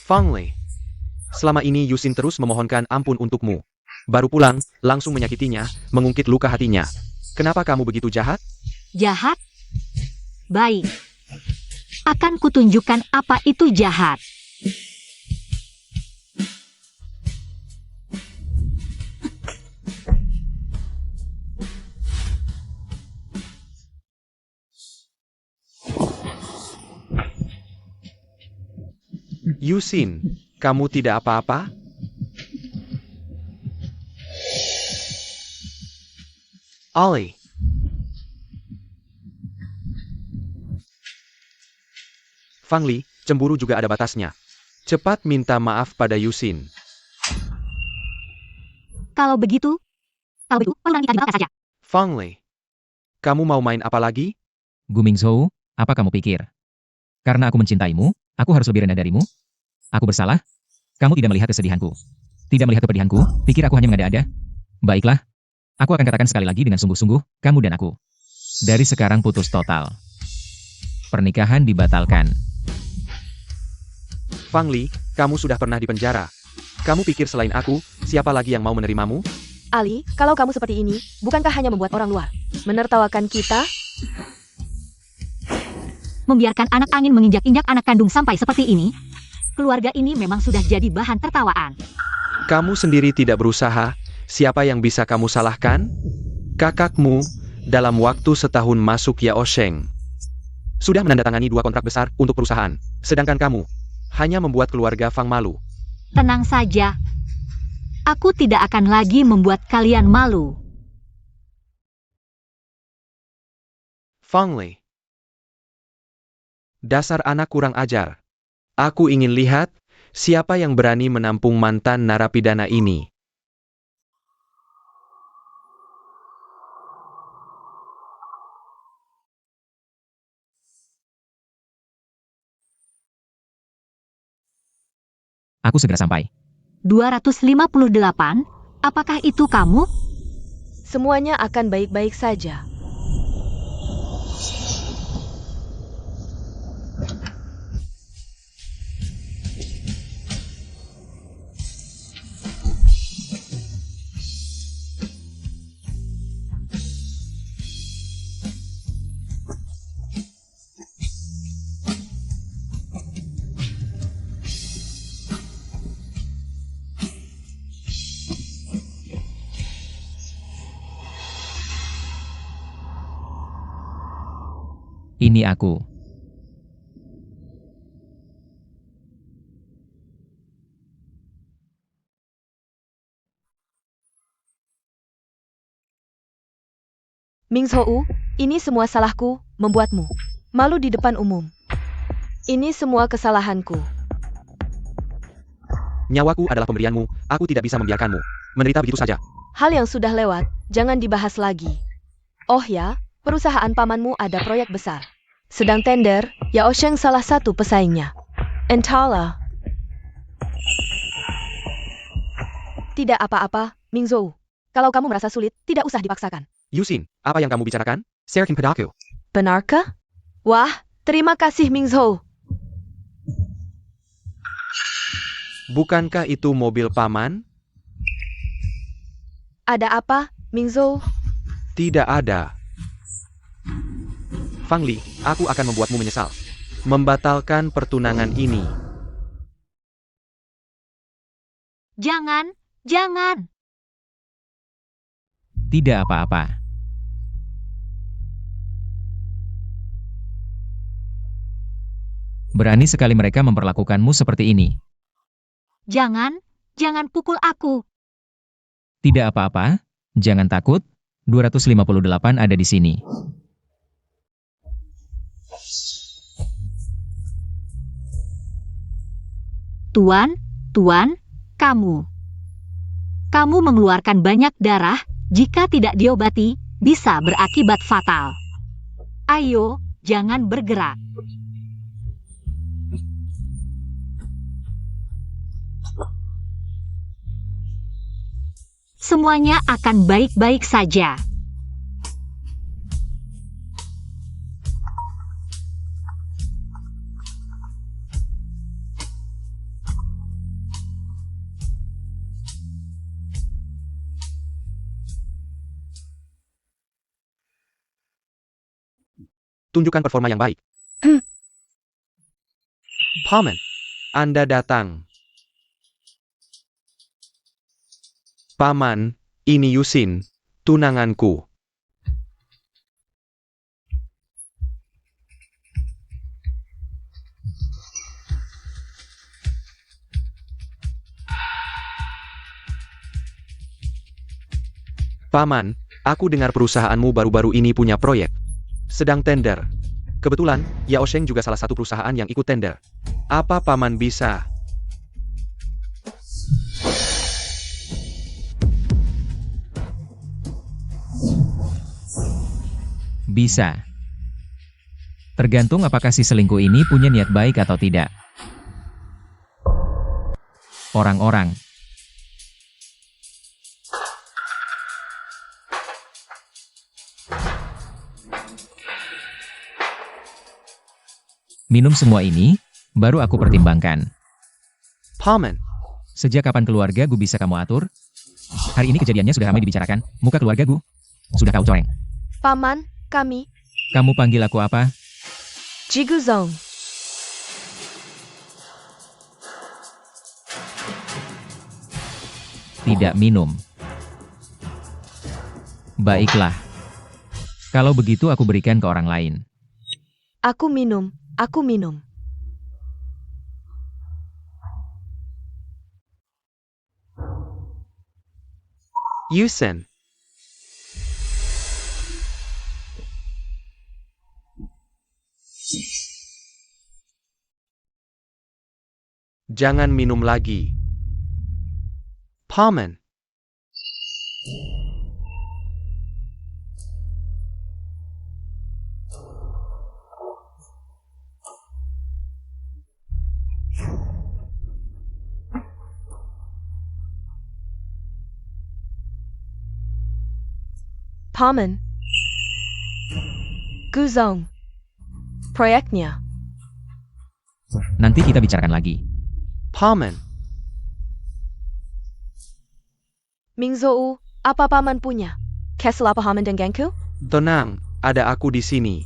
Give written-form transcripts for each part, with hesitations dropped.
Fang Lei. Selama ini Yusin terus memohonkan ampun untukmu. Baru pulang, langsung menyakitinya, mengungkit luka hatinya. Kenapa kamu begitu jahat? Jahat? Baik. Akan kutunjukkan apa itu jahat. Yusin, kamu tidak apa-apa? Ollie. Fang Li, cemburu juga ada batasnya. Cepat minta maaf pada Yusin. Kalau begitu, pulang kita dibatalkan saja. Fang Li. Kamu mau main apa lagi? Gu Mingzhou, apa kamu pikir? Karena aku mencintaimu, aku harus lebih rendah darimu? Aku bersalah? Kamu tidak melihat kesedihanku. Tidak melihat kepedihanku, pikir aku hanya mengada-ada? Baiklah. Aku akan katakan sekali lagi dengan sungguh-sungguh, kamu dan aku. Dari sekarang putus total. Pernikahan dibatalkan. Fang Li, kamu sudah pernah di penjara. Kamu pikir selain aku, siapa lagi yang mau menerimamu? Ali, kalau kamu seperti ini, bukankah hanya membuat orang luar menertawakan kita? Membiarkan anak angin menginjak-injak anak kandung sampai seperti ini, keluarga ini memang sudah jadi bahan tertawaan. Kamu sendiri tidak berusaha, siapa yang bisa kamu salahkan? Kakakmu, dalam waktu setahun masuk Yao Sheng. Sudah menandatangani 2 kontrak besar untuk perusahaan. Sedangkan kamu, hanya membuat keluarga Fang malu. Tenang saja. Aku tidak akan lagi membuat kalian malu. Fang Lei. Dasar anak kurang ajar. Aku ingin lihat, siapa yang berani menampung mantan narapidana ini. Aku segera sampai. 258, apakah itu kamu? Semuanya akan baik-baik saja. Ini aku. Mingzhou, ini semua salahku, membuatmu malu di depan umum. Ini semua kesalahanku. Nyawaku adalah pemberianmu, aku tidak bisa membiarkanmu menderita begitu saja. Hal yang sudah lewat, jangan dibahas lagi. Oh ya, perusahaan pamanmu ada proyek besar. Sedang tender, Yao Sheng salah satu pesaingnya. Entahlah. Tidak apa-apa, Mingzhou. Kalau kamu merasa sulit, tidak usah dipaksakan. Yusin, apa yang kamu bicarakan? Share padaku. Benarkah? Wah, terima kasih Mingzhou. Bukankah itu mobil paman? Ada apa, Mingzhou? Tidak ada. Fang Li, aku akan membuatmu menyesal. Membatalkan pertunangan ini. Jangan, jangan. Tidak apa-apa. Berani sekali mereka memperlakukanmu seperti ini. Jangan, jangan pukul aku. Tidak apa-apa, jangan takut, 258 ada di sini. Tuan, kamu. Kamu mengeluarkan banyak darah, jika tidak diobati, bisa berakibat fatal. Ayo, jangan bergerak. Semuanya akan baik-baik saja. Tunjukkan performa yang baik. Paman, Anda datang. Paman, ini Yusin, tunanganku. Paman, aku dengar perusahaanmu baru-baru ini punya proyek. Sedang tender. Kebetulan, Yao Sheng juga salah satu perusahaan yang ikut tender. Apa Paman bisa? Bisa. Tergantung apakah si selingkuh ini punya niat baik atau tidak. Orang-orang. Minum semua ini, baru aku pertimbangkan. Paman, Sejak kapan keluarga gu bisa kamu atur? Hari ini kejadiannya sudah ramai dibicarakan. Muka keluarga gu sudah kau coreng. Paman, kami, Kamu panggil aku apa? Jiguzong. Tidak minum. Baiklah. Kalau begitu aku berikan ke orang lain. Aku minum, aku minum. Yusen. Jangan minum lagi. Paman. Paman. Guzong. Proyeknya. Nanti kita bicarakan lagi. Paman. Mingzou, apa paman punya? Kesel apa Paman dan gengku? Tenang, ada aku di sini.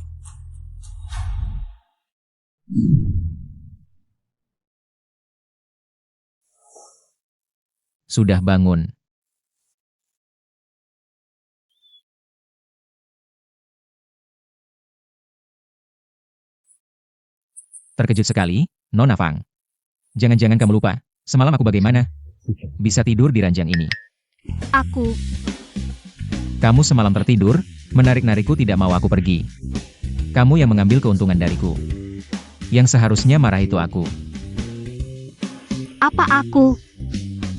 Sudah bangun. Terkejut sekali, Nona Fang. Jangan-jangan kamu lupa, semalam aku bagaimana? Bisa tidur di ranjang ini. Aku, Kamu semalam tertidur, menarik-narikku tidak mau aku pergi. Kamu yang mengambil keuntungan dariku. Yang seharusnya marah itu aku. apa aku?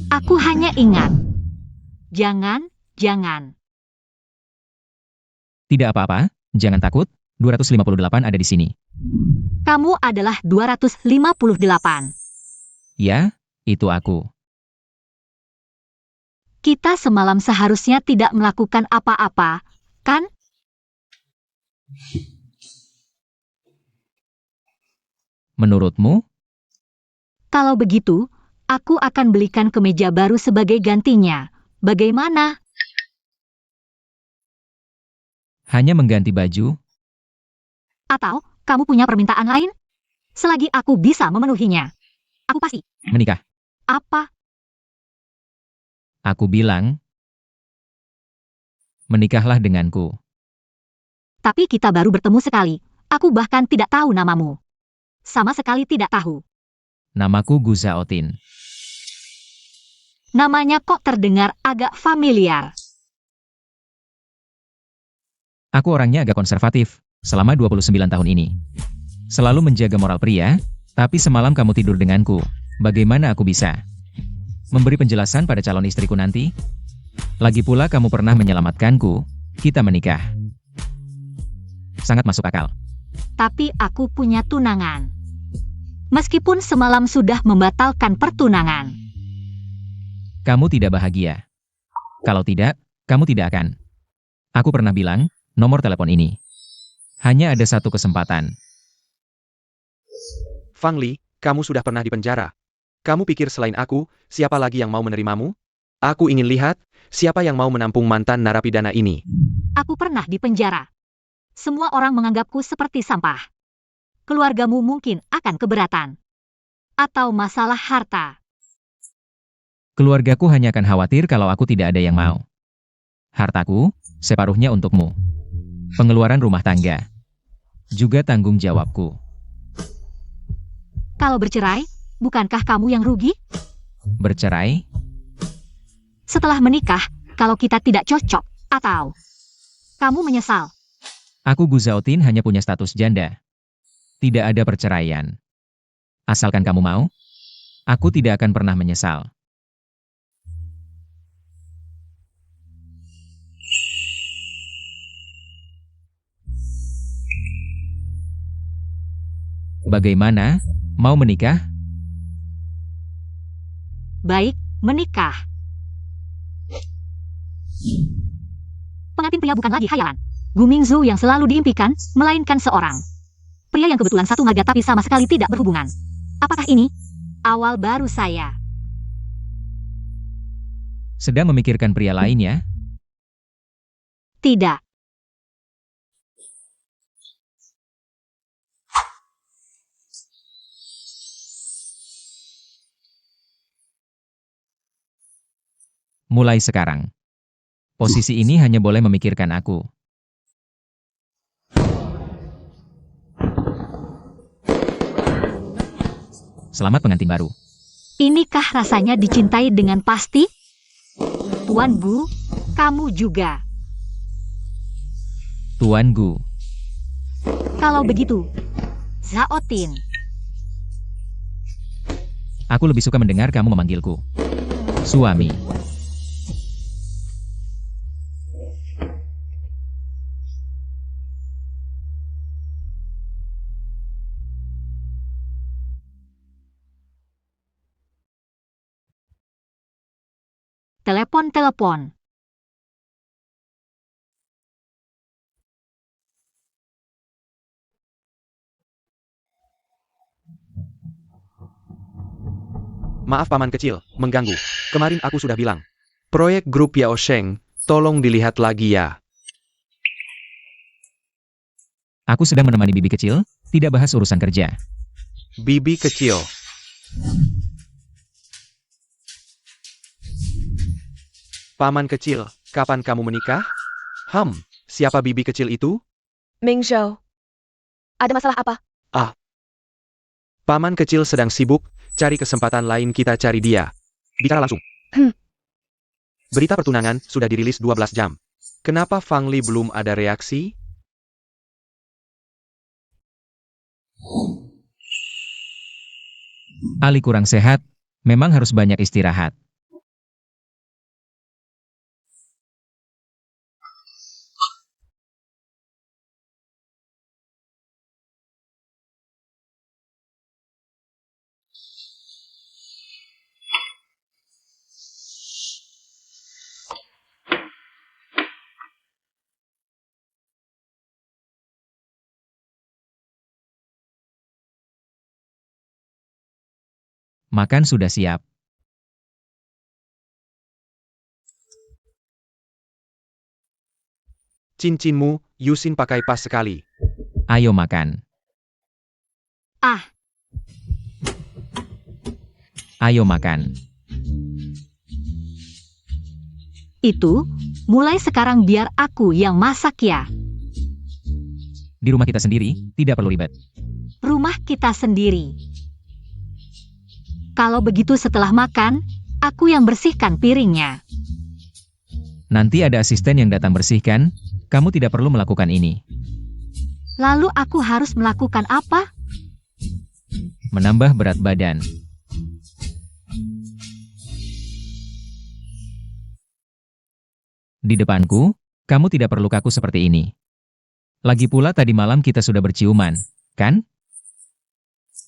Aku hanya ingat. Jangan. Tidak apa-apa, jangan takut, 258 ada di sini. Kamu adalah 258. Ya, itu aku. Kita semalam seharusnya tidak melakukan apa-apa, kan? Menurutmu? Kalau begitu, aku akan belikan kemeja baru sebagai gantinya. Bagaimana? Hanya mengganti baju? Atau, kamu punya permintaan lain? Selagi aku bisa memenuhinya. Aku pasti. Menikah? Apa? Aku bilang, menikahlah denganku. Tapi kita baru bertemu sekali. Aku bahkan tidak tahu namamu. Sama sekali tidak tahu. Namaku Gu Zhaotin. Namanya kok terdengar agak familiar. Aku orangnya agak konservatif, selama 29 tahun ini. Selalu menjaga moral pria, tapi semalam kamu tidur denganku. Bagaimana aku bisa memberi penjelasan pada calon istriku nanti? Lagi pula kamu pernah menyelamatkanku, kita menikah. Sangat masuk akal. Tapi aku punya tunangan. Meskipun semalam sudah membatalkan pertunangan. Kamu tidak bahagia. Kalau tidak, kamu tidak akan. Aku pernah bilang, nomor telepon ini. Hanya ada satu kesempatan. Fang Li, kamu sudah pernah di penjara. Kamu pikir selain aku, siapa lagi yang mau menerimamu? Aku ingin lihat, siapa yang mau menampung mantan narapidana ini. Aku pernah di penjara. Semua orang menganggapku seperti sampah. Keluargamu mungkin akan keberatan. Atau masalah harta. Keluargaku hanya akan khawatir kalau aku tidak ada yang mau. Hartaku, separuhnya untukmu. Pengeluaran rumah tangga. Juga tanggung jawabku. Kalau bercerai, bukankah kamu yang rugi? Bercerai? Setelah menikah, kalau kita tidak cocok, atau kamu menyesal. Aku Gu Zhaotin hanya punya status janda. Tidak ada perceraian. Asalkan kamu mau, aku tidak akan pernah menyesal. Bagaimana? Mau menikah? Baik, menikah. Pengantin pria bukan lagi khayalan. Gu Mingzhu yang selalu diimpikan, melainkan seorang pria yang kebetulan satu marga tapi sama sekali tidak berhubungan. Apakah ini awal baru saya? Sedang memikirkan pria lain ya? Tidak. Mulai sekarang. Posisi ini hanya boleh memikirkan aku. Selamat pengantin baru. Inikah rasanya dicintai dengan pasti? Tuan Gu, kamu juga. Tuan Gu. Kalau begitu, Zhaotin. Aku lebih suka mendengar kamu memanggilku suami. Telepon. Maaf paman kecil, mengganggu. Kemarin aku sudah bilang. Proyek grup Yao Sheng, tolong dilihat lagi ya. Aku sedang menemani bibi kecil, tidak bahas urusan kerja. Bibi kecil. Paman kecil, kapan kamu menikah? Siapa bibi kecil itu? Ming Zhou. Ada masalah apa? Paman kecil sedang sibuk, cari kesempatan lain kita cari dia. Bicara langsung. Berita pertunangan sudah dirilis 12 jam. Kenapa Fang Li belum ada reaksi? Ali kurang sehat, memang harus banyak istirahat. Makan sudah siap. Cincinmu, Yusin pakai pas sekali. Ayo makan. Ah, Ayo makan. itu, mulai sekarang biar aku yang masak ya. Di rumah kita sendiri, tidak perlu ribet. Rumah kita sendiri. Kalau begitu setelah makan, aku yang bersihkan piringnya. Nanti ada asisten yang datang bersihkan, kamu tidak perlu melakukan ini. Lalu aku harus melakukan apa? Menambah berat badan. Di depanku, kamu tidak perlu kaku seperti ini. Lagi pula tadi malam kita sudah berciuman, kan?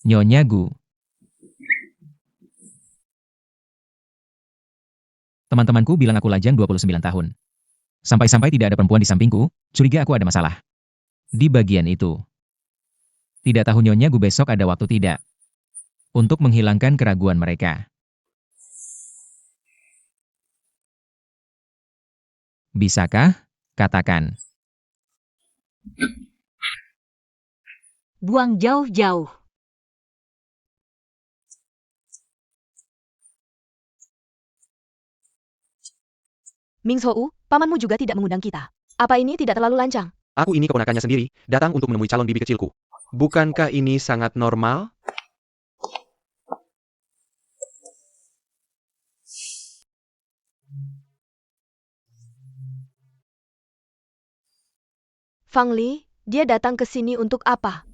Nyonya Gu. Teman-temanku bilang aku lajang 29 tahun. Sampai-sampai tidak ada perempuan di sampingku, curiga aku ada masalah. Di bagian itu. Tidak tahu Nyonya Gu besok ada waktu tidak. Untuk menghilangkan keraguan mereka. Bisakah? Katakan. Buang jauh-jauh. Mingzhou, pamanmu juga tidak mengundang kita. Apa ini tidak terlalu lancang? Aku ini keponakannya sendiri, datang untuk menemui calon bibi kecilku. Bukankah ini sangat normal? Fang Li, dia datang ke sini untuk apa?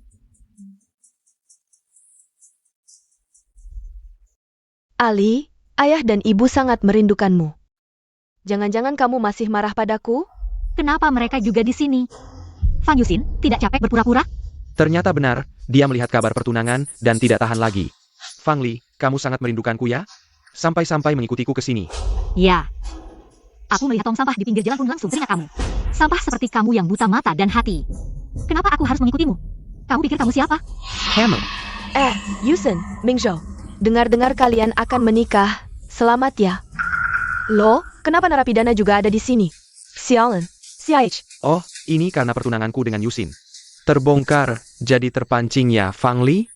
Ali, ayah dan ibu sangat merindukanmu. Jangan-jangan kamu masih marah padaku? Kenapa mereka juga di sini? Fang Yuxin, tidak capek berpura-pura? Ternyata benar, dia melihat kabar pertunangan dan tidak tahan lagi. Fang Li, kamu sangat merindukanku ya? Sampai-sampai mengikutiku ke sini. Ya. Aku melihat tong sampah di pinggir jalan pun langsung teringat kamu. Sampah seperti kamu yang buta mata dan hati. Kenapa aku harus mengikutimu? Kamu pikir kamu siapa? Hammer, Yusen, Mingzhou. Dengar-dengar kalian akan menikah. Selamat ya. Loh, kenapa narapidana juga ada di sini? Xiaolan, Xiaich. oh, ini karena pertunanganku dengan Yusin. Terbongkar, jadi terpancing ya, Fang Li?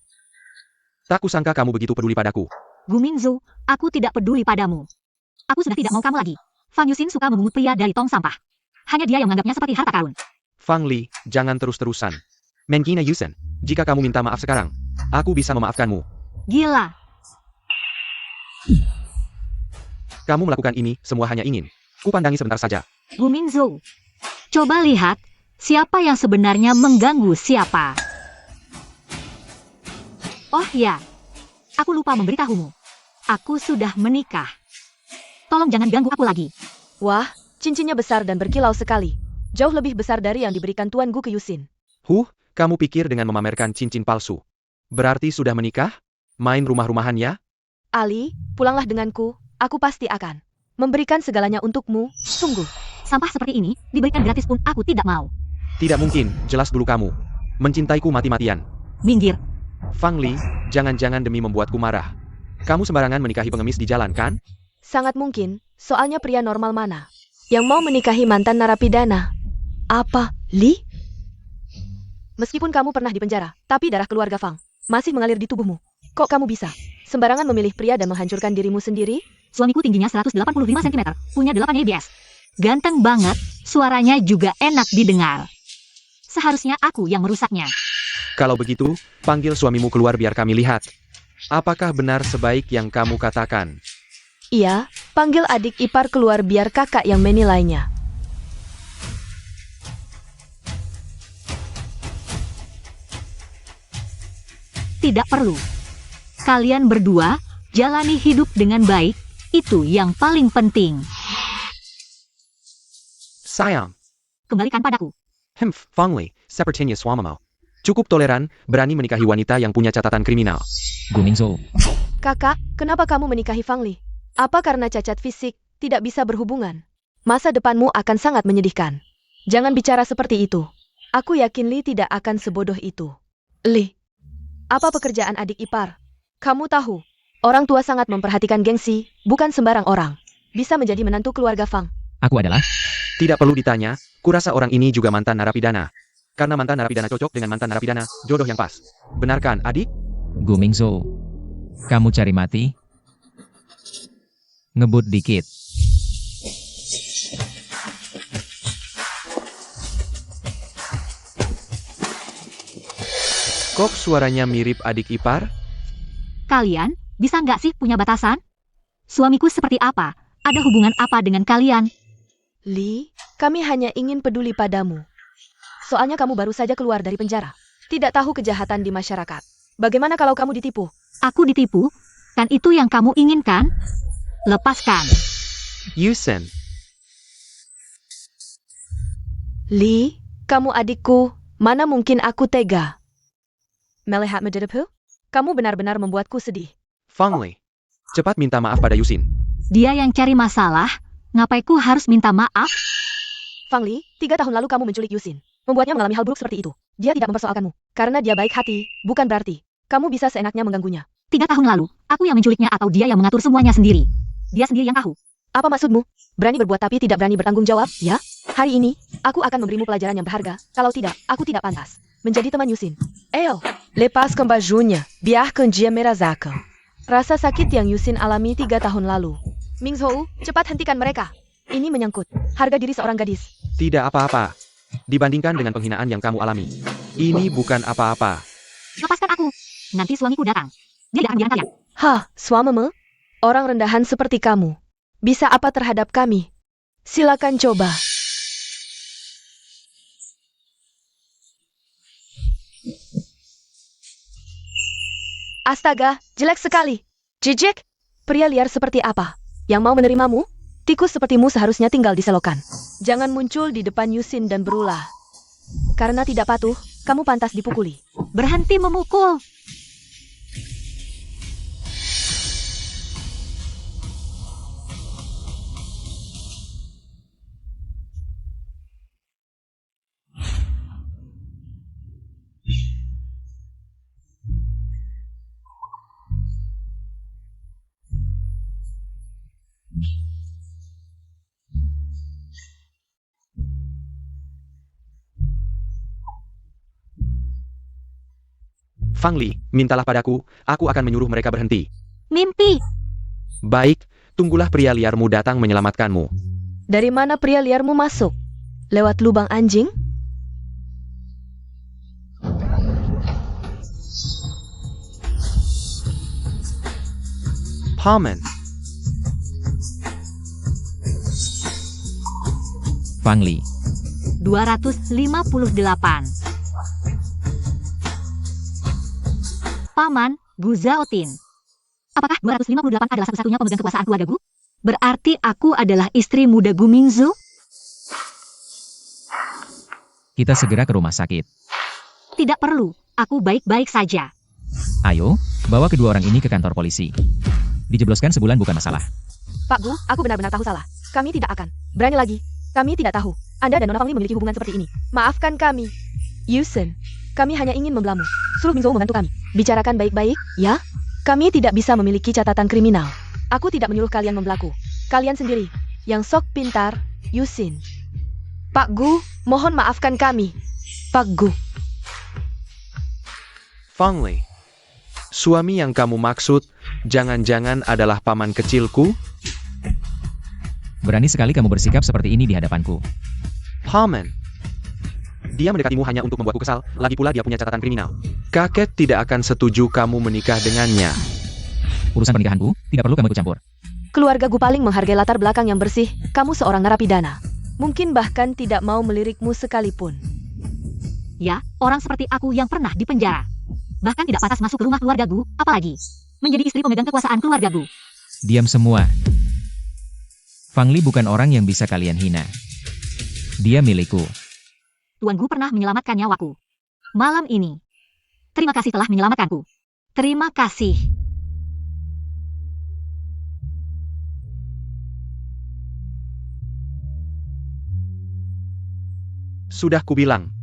Tak kusangka kamu begitu peduli padaku. Gu Mingzhou, aku tidak peduli padamu. Aku sudah tidak mau kamu lagi. Fang Yuxin suka memungut pria dari tong sampah. Hanya dia yang menganggapnya seperti harta karun. Fang Li, jangan terus-terusan. Mengkina Yusen, jika kamu minta maaf sekarang, aku bisa memaafkanmu. Gila. Kamu melakukan ini, semua hanya ingin kupandangi sebentar saja. Gu Mingzhou, coba lihat siapa yang sebenarnya mengganggu siapa. Oh ya, aku lupa memberitahumu. Aku sudah menikah. Tolong jangan ganggu aku lagi. Wah, cincinnya besar dan berkilau sekali. Jauh lebih besar dari yang diberikan Tuan Gu ke Yusin. Kamu pikir dengan memamerkan cincin palsu, berarti sudah menikah? Main rumah-rumahan ya? Ali, pulanglah denganku. Aku pasti akan memberikan segalanya untukmu. Sungguh. Sampah seperti ini diberikan gratis pun aku tidak mau. Tidak mungkin, jelas dulu kamu mencintaiku mati-matian. Minggir. Fang Li, jangan-jangan demi membuatku marah. Kamu sembarangan menikahi pengemis di jalan kan? Sangat mungkin, soalnya pria normal mana yang mau menikahi mantan narapidana? Apa, Li? Meskipun kamu pernah di penjara, tapi darah keluarga Fang masih mengalir di tubuhmu. Kok kamu bisa sembarangan memilih pria dan menghancurkan dirimu sendiri? Suamiku tingginya 185 cm, punya 8 IBS. Ganteng banget, suaranya juga enak didengar. Seharusnya aku yang merusaknya. Kalau begitu, panggil suamimu keluar biar kami lihat. Apakah benar sebaik yang kamu katakan? Iya, panggil adik ipar keluar biar kakak yang menilainya. Tidak perlu. Kalian berdua jalani hidup dengan baik, itu yang paling penting. Sayang. Kembalikan padaku. Fang Li, sepertinya suamimu cukup toleran, berani menikahi wanita yang punya catatan kriminal. Gu Mingzhou, Kakak, kenapa kamu menikahi Fang Li? Apa karena cacat fisik, tidak bisa berhubungan? Masa depanmu akan sangat menyedihkan. Jangan bicara seperti itu. Aku yakin Li tidak akan sebodoh itu. Li, apa pekerjaan adik ipar? Kamu tahu, orang tua sangat memperhatikan gengsi, bukan sembarang orang bisa menjadi menantu keluarga Fang. aku adalah... Tidak perlu ditanya, kurasa orang ini juga mantan narapidana. Karena mantan narapidana cocok dengan mantan narapidana, jodoh yang pas. Benarkan, adik? Gu Mingzhou, kamu cari mati? Ngebut dikit. Kok suaranya mirip adik ipar? Kalian bisa nggak sih punya batasan? Suamiku seperti apa? Ada hubungan apa dengan kalian? Li, kami hanya ingin peduli padamu. Soalnya kamu baru saja keluar dari penjara. Tidak tahu kejahatan di masyarakat. Bagaimana kalau kamu ditipu? Aku ditipu? Kan itu yang kamu inginkan? Lepaskan. Yusen, Li, kamu adikku. Mana mungkin aku tega? Melihat menjadiku? Kamu benar-benar membuatku sedih. Fang Li, cepat minta maaf pada Yusin. Dia yang cari masalah, ngapaiku harus minta maaf? Fang Li, 3 tahun lalu kamu menculik Yusin. Membuatnya mengalami hal buruk seperti itu. Dia tidak mempersoalkanmu. Karena dia baik hati, bukan berarti kamu bisa seenaknya mengganggunya. 3 tahun lalu, aku yang menculiknya atau dia yang mengatur semuanya sendiri? Dia sendiri yang tahu. Apa maksudmu? Berani berbuat tapi tidak berani bertanggung jawab, ya? Hari ini, aku akan memberimu pelajaran yang berharga. Kalau tidak, aku tidak pantas menjadi teman Yusin. Ayo, lepaskan bajunya, biarkan dia merasakan rasa sakit yang Yusin alami 3 tahun lalu. Mingzhou, cepat hentikan mereka. Ini menyangkut harga diri seorang gadis. Tidak apa-apa. Dibandingkan dengan penghinaan yang kamu alami. Ini bukan apa-apa. Lepaskan aku. Nanti suamiku datang. Dia tidak akan biarkan kalian. Hah, suamimu? Orang rendahan seperti kamu. Bisa apa terhadap kami? Silakan coba. Astaga, jelek sekali. Jijik, pria liar seperti apa? Yang mau menerimamu? Tikus sepertimu seharusnya tinggal di selokan. Jangan muncul di depan Yusin dan berulah. Karena tidak patuh, kamu pantas dipukuli. Berhenti memukul. Fang Li, mintalah padaku, aku akan menyuruh mereka berhenti. Mimpi. Baik, tunggulah pria liarmu datang menyelamatkanmu. Dari mana pria liarmu masuk? Lewat lubang anjing? Paman, Fang Li. 258. Paman, Gu Zhaotin. Apakah 258 adalah satu-satunya pemegang kekuasaan keluarga Gu? Berarti aku adalah istri muda Gu Mingzhu? Kita segera ke rumah sakit. Tidak perlu, aku baik-baik saja. Ayo, bawa kedua orang ini ke kantor polisi. Dijebloskan sebulan bukan masalah. Pak Gu, aku benar-benar tahu salah. Kami tidak akan. Berani lagi. Kami tidak tahu. Anda dan Nona Fang Li memiliki hubungan seperti ini. Maafkan kami. Yusin, kami hanya ingin membelamu. Suruh Mingzhou membantu kami. Bicarakan baik-baik, ya? Kami tidak bisa memiliki catatan kriminal. Aku tidak menyuruh kalian membelaku. Kalian sendiri, yang sok pintar, Yusin. Pak Gu, mohon maafkan kami. Pak Gu. Fang Li. Suami yang kamu maksud, jangan-jangan adalah paman kecilku? Berani sekali kamu bersikap seperti ini di hadapanku. Paman. Dia mendekatimu hanya untuk membuatku kesal, lagi pula dia punya catatan kriminal. Kakek tidak akan setuju kamu menikah dengannya. Urusan pernikahanku, tidak perlu kamu ikut campur. Keluarga Gu paling menghargai latar belakang yang bersih. Kamu seorang narapidana. Mungkin bahkan tidak mau melirikmu sekalipun. Ya, orang seperti aku yang pernah dipenjara. Bahkan tidak pantas masuk ke rumah keluarga Gu, apalagi menjadi istri pemegang kekuasaan keluarga Gu. Diam semua. Fang Li bukan orang yang bisa kalian hina. Dia milikku. Tuan Gu pernah menyelamatkan nyawaku. Malam ini. Terima kasih telah menyelamatkanku. Terima kasih. Sudah kubilang.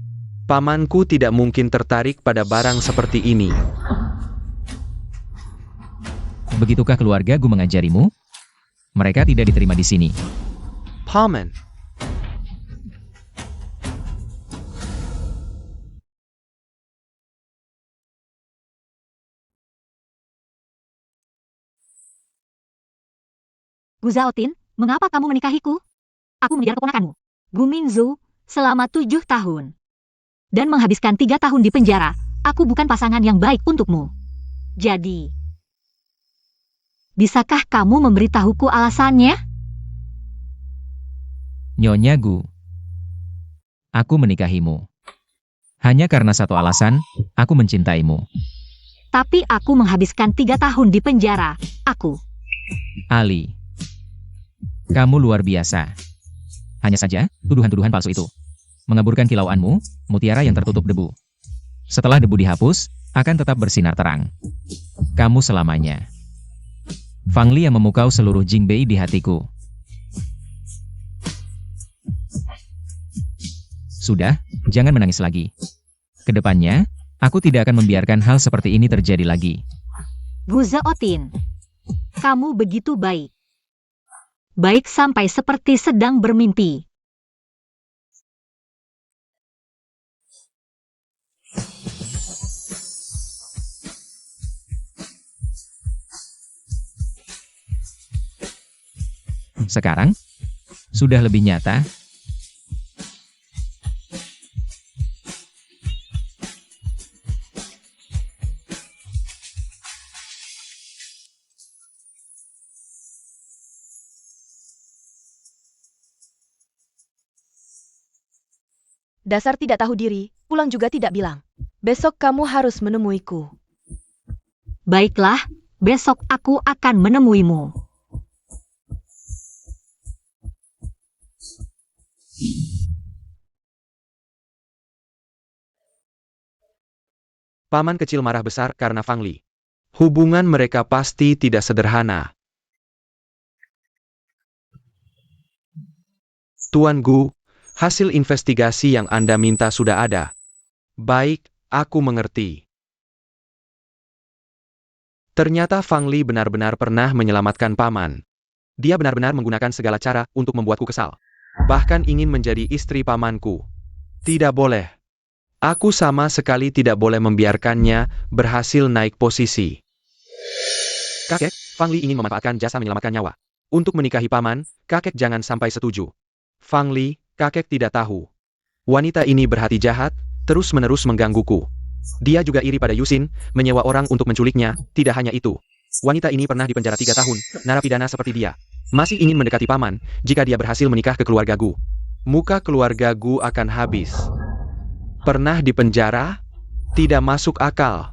Pamanku tidak mungkin tertarik pada barang seperti ini. Begitukah keluarga Gu mengajarimu? Mereka tidak diterima di sini. Paman. Gu Zhaotin, mengapa kamu menikahiku? Aku mengejar keponakanmu, Gu Mingzhu, selama 7 tahun. Dan menghabiskan 3 tahun di penjara. Aku bukan pasangan yang baik untukmu. Jadi, bisakah kamu memberitahuku alasannya? Nyonya Gu. Aku menikahimu. Hanya karena satu alasan, aku mencintaimu. Tapi aku menghabiskan 3 tahun di penjara. Aku. Ali. Kamu luar biasa. Hanya saja, tuduhan-tuduhan palsu itu mengaburkan kilauanmu, mutiara yang tertutup debu. Setelah debu dihapus, akan tetap bersinar terang. Kamu selamanya. Fang Li yang memukau seluruh Jingbei di hatiku. Sudah, jangan menangis lagi. Kedepannya, aku tidak akan membiarkan hal seperti ini terjadi lagi. Gu Zhaotin, kamu begitu baik. Baik sampai seperti sedang bermimpi. Sekarang, sudah lebih nyata. Dasar tidak tahu diri, pulang juga tidak bilang. Besok kamu harus menemuiku. Baiklah, besok aku akan menemuimu. Paman kecil marah besar karena Fang Li. Hubungan mereka pasti tidak sederhana. Tuan Gu, hasil investigasi yang Anda minta sudah ada. Baik, aku mengerti. Ternyata Fang Li benar-benar pernah menyelamatkan Paman. Dia benar-benar menggunakan segala cara untuk membuatku kesal. Bahkan ingin menjadi istri pamanku. Tidak boleh. Aku sama sekali tidak boleh membiarkannya berhasil naik posisi. Kakek, Fang Li ingin memanfaatkan jasa menyelamatkan nyawa. Untuk menikahi Paman, kakek jangan sampai setuju. Fang Li, kakek tidak tahu. Wanita ini berhati jahat, terus-menerus menggangguku. Dia juga iri pada Yusin, menyewa orang untuk menculiknya. Tidak hanya itu. Wanita ini pernah dipenjara 3 tahun, narapidana seperti dia. Masih ingin mendekati Paman, jika dia berhasil menikah ke keluarga Gu. Muka keluarga Gu akan habis. Pernah dipenjara? Tidak masuk akal.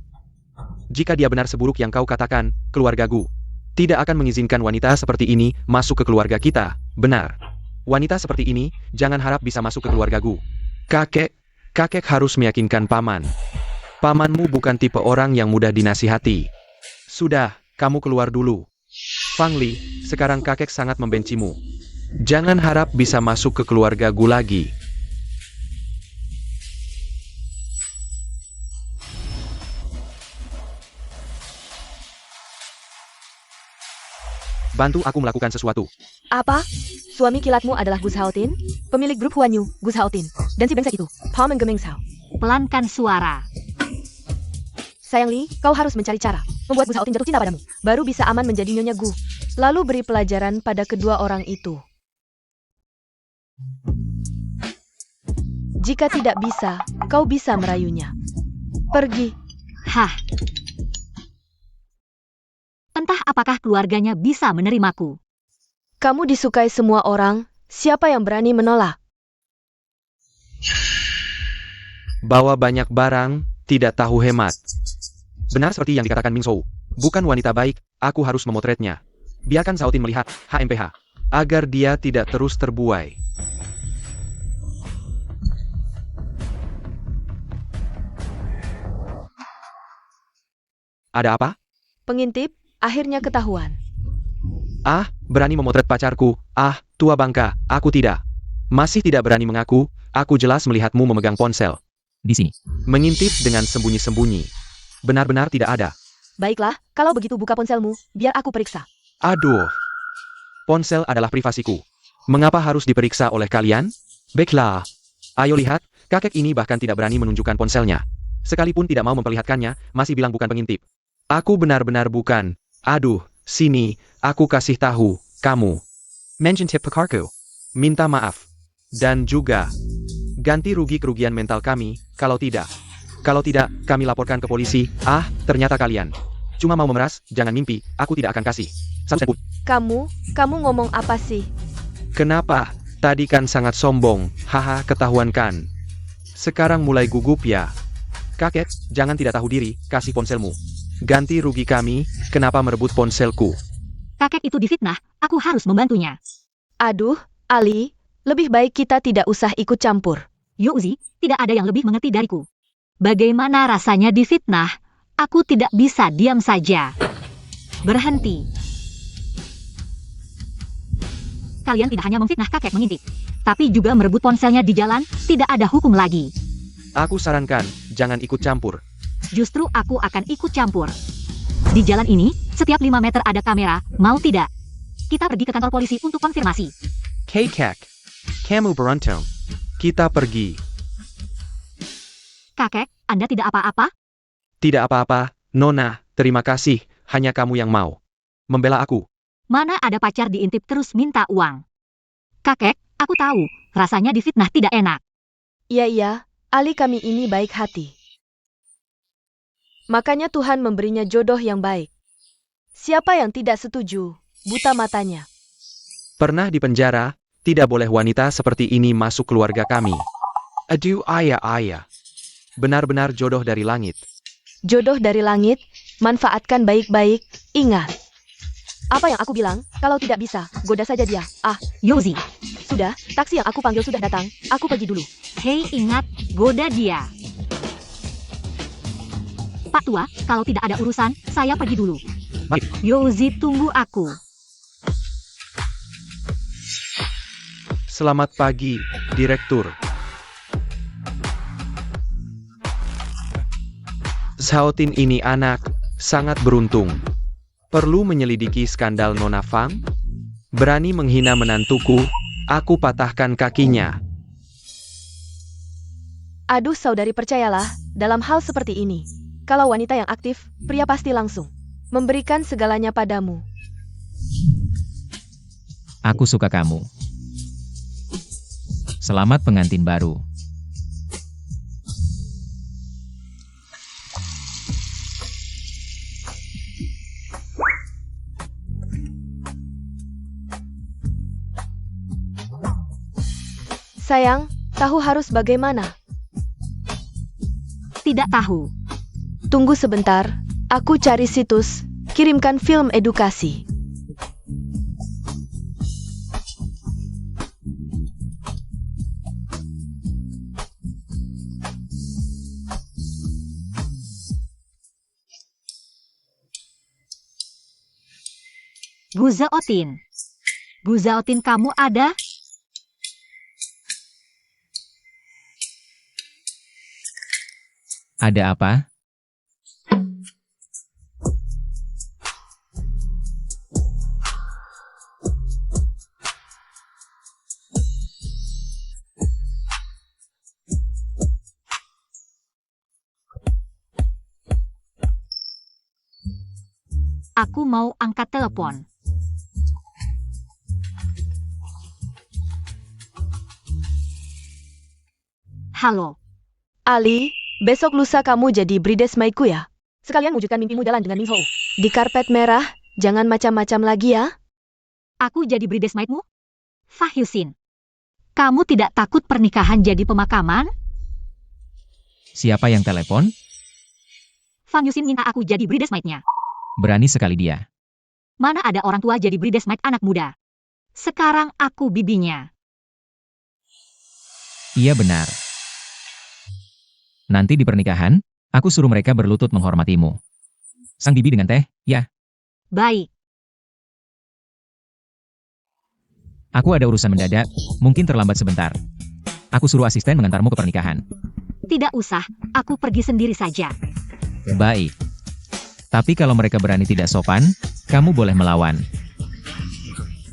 Jika dia benar seburuk yang kau katakan, keluarga Gu tidak akan mengizinkan wanita seperti ini masuk ke keluarga kita. Benar. Wanita seperti ini, jangan harap bisa masuk ke keluarga Gu. Kakek harus meyakinkan Paman. Pamanmu bukan tipe orang yang mudah dinasihati. Sudah, kamu keluar dulu. Fang Li, sekarang kakek sangat membencimu. Jangan harap bisa masuk ke keluarga Gu lagi. Bantu aku melakukan sesuatu. Apa? Suami kilatmu adalah Gu Shaotin? Pemilik grup Huanyu, Gu Shaotin. Dan si brengsek itu, Paman Gemeng Shao. Pelankan suara. Sayang Li, kau harus mencari cara membuat Gu Shaotin jatuh cinta padamu. Baru bisa aman menjadi nyonya Gu. Lalu beri pelajaran pada kedua orang itu. Jika tidak bisa, kau bisa merayunya. Pergi. Hah. Entah apakah keluarganya bisa menerimaku. Kamu disukai semua orang, siapa yang berani menolak? Bawa banyak barang, tidak tahu hemat. Benar seperti yang dikatakan Ming Shou. Bukan wanita baik, aku harus memotretnya. Biarkan Shaotin melihat, HMPH. Agar dia tidak terus terbuai. Ada apa? Pengintip, akhirnya ketahuan. Ah, berani memotret pacarku. Ah, tua bangka, aku tidak. Masih tidak berani mengaku, aku jelas melihatmu memegang ponsel. Di sini. Mengintip dengan sembunyi-sembunyi. Benar-benar tidak ada. Baiklah, kalau begitu buka ponselmu, biar aku periksa. Aduh. Ponsel adalah privasiku. Mengapa harus diperiksa oleh kalian? Baiklah. Ayo lihat, kakek ini bahkan tidak berani menunjukkan ponselnya. Sekalipun tidak mau memperlihatkannya, masih bilang bukan pengintip. Aku benar-benar bukan. Aduh, sini, aku kasih tahu, kamu. Mention tip pekarku. Minta maaf. Dan juga, ganti rugi kerugian mental kami, kalau tidak. Kalau tidak, kami laporkan ke polisi. Ah, ternyata kalian cuma mau memeras, jangan mimpi, aku tidak akan kasih. Satu sen pun. Kamu ngomong apa sih? Kenapa? Tadi kan sangat sombong, haha, ketahuan kan. Sekarang mulai gugup ya. Kakek, jangan tidak tahu diri, kasih ponselmu. Ganti rugi kami, kenapa merebut ponselku? Kakek itu difitnah, aku harus membantunya. Aduh, Ali, lebih baik kita tidak usah ikut campur. Youzi, tidak ada yang lebih mengerti dariku. Bagaimana rasanya difitnah? Aku tidak bisa diam saja. Berhenti. Kalian tidak hanya memfitnah kakek mengintip, tapi juga merebut ponselnya di jalan, tidak ada hukum lagi. Aku sarankan, jangan ikut campur. Justru aku akan ikut campur. Di jalan ini, setiap 5 meter ada kamera, mau tidak? Kita pergi ke kantor polisi untuk konfirmasi. Kakek, kamu beruntung. Kita pergi. Kakek, Anda tidak apa-apa? Tidak apa-apa, Nona, terima kasih, hanya kamu yang mau membela aku. Mana ada pacar diintip terus minta uang. Kakek, aku tahu, rasanya difitnah tidak enak. Iya, Ali kami ini baik hati. Makanya Tuhan memberinya jodoh yang baik. Siapa yang tidak setuju, buta matanya. Pernah di penjara, tidak boleh wanita seperti ini masuk keluarga kami. Aduh ayah. Benar-benar jodoh dari langit. Jodoh dari langit, manfaatkan baik-baik, ingat. Apa yang aku bilang, kalau tidak bisa, goda saja dia. Yozi, Sudah, taksi yang aku panggil sudah datang, aku pergi dulu. hei ingat, goda dia. Pak Tua, kalau tidak ada urusan, saya pergi dulu. Baik. Yozi, tunggu aku. Selamat pagi, Direktur. Xiaotin ini anak, sangat beruntung. Perlu menyelidiki skandal Nona Fang? Berani menghina menantuku, aku patahkan kakinya. Aduh saudari percayalah, dalam hal seperti ini, kalau wanita yang aktif, pria pasti langsung memberikan segalanya padamu. Aku suka kamu. Selamat pengantin baru. Sayang, tahu harus bagaimana? Tidak tahu. Tunggu sebentar, aku cari situs, kirimkan film edukasi. Guzaotin. Guzaotin kamu ada? Ada apa? Aku mau angkat telepon. Halo. Ali, besok lusa kamu jadi bridesmaidku ya. Sekalian wujudkan mimpimu jalan dengan Minho. Di karpet merah, jangan macam-macam lagi ya. Aku jadi bridesmaidmu? Fah Yusin. Kamu tidak takut pernikahan jadi pemakaman? Siapa yang telepon? Fang Yusin minta aku jadi bridesmaidnya. Berani sekali dia. Mana ada orang tua jadi bridesmaid anak muda? Sekarang aku bibinya. Iya benar. Nanti di pernikahan, aku suruh mereka berlutut menghormatimu. Sang bibi dengan teh, ya. Baik. Aku ada urusan mendadak, mungkin terlambat sebentar. Aku suruh asisten mengantarmu ke pernikahan. Tidak usah, aku pergi sendiri saja. Baik. Tapi kalau mereka berani tidak sopan, kamu boleh melawan.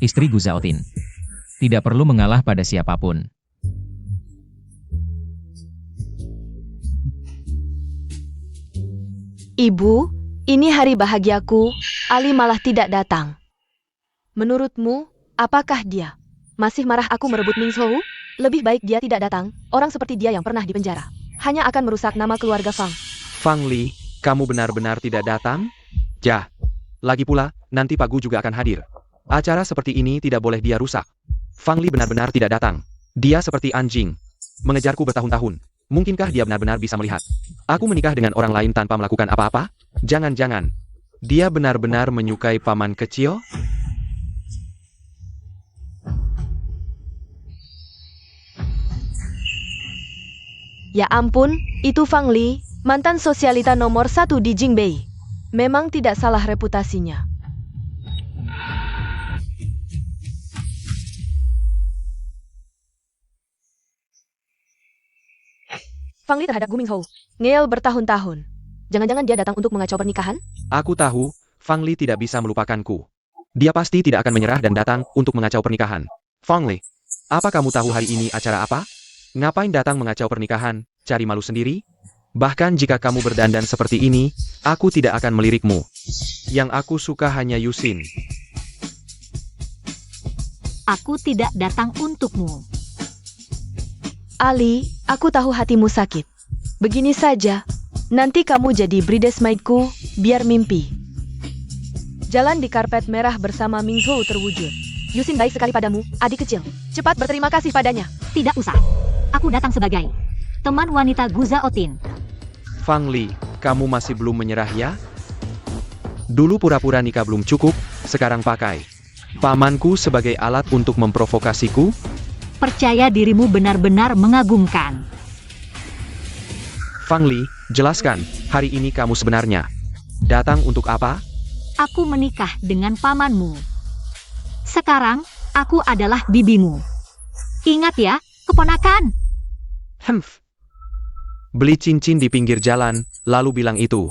Istri Guzaotin. Tidak perlu mengalah pada siapapun. Ibu, ini hari bahagiaku, Ali malah tidak datang. Menurutmu, apakah dia masih marah aku merebut Minho? Lebih baik dia tidak datang, orang seperti dia yang pernah dipenjara. Hanya akan merusak nama keluarga Fang. Fang Li, kamu benar-benar tidak datang? Jah. Lagi pula, nanti Pak Gu juga akan hadir. Acara seperti ini tidak boleh dia rusak. Fang Li benar-benar tidak datang. Dia seperti anjing. Mengejarku bertahun-tahun. Mungkinkah dia benar-benar bisa melihat? Aku menikah dengan orang lain tanpa melakukan apa-apa? Jangan-jangan. Dia benar-benar menyukai paman kecil? Ya ampun, itu Fang Li, mantan sosialita nomor 1 di Jingbei. Memang tidak salah reputasinya. Fang Li terhadap Gu Mingho. Ngeyel bertahun-tahun. Jangan-jangan dia datang untuk mengacau pernikahan? Aku tahu, Fang Li tidak bisa melupakanku. Dia pasti tidak akan menyerah dan datang untuk mengacau pernikahan. Fang Li, apa kamu tahu hari ini acara apa? Ngapain datang mengacau pernikahan? Cari malu sendiri? Bahkan jika kamu berdandan seperti ini, aku tidak akan melirikmu. Yang aku suka hanya Yusin. Aku tidak datang untukmu. Ali, aku tahu hatimu sakit. Begini saja, nanti kamu jadi bridesmaidku, biar mimpi. Jalan di karpet merah bersama Mingzhou terwujud. Yusin baik sekali padamu, adik kecil. Cepat berterima kasih padanya. Tidak usah. Aku datang sebagai teman wanita Gu Zhaotin. Fang Li, kamu masih belum menyerah ya? Dulu pura-pura nikah belum cukup, sekarang pakai pamanku sebagai alat untuk memprovokasiku? Percaya dirimu benar-benar mengagumkan. Fang Li, jelaskan, hari ini kamu sebenarnya datang untuk apa? Aku menikah dengan pamanmu. Sekarang, aku adalah bibimu. Ingat ya, keponakan. Hemph. Beli cincin di pinggir jalan, lalu bilang itu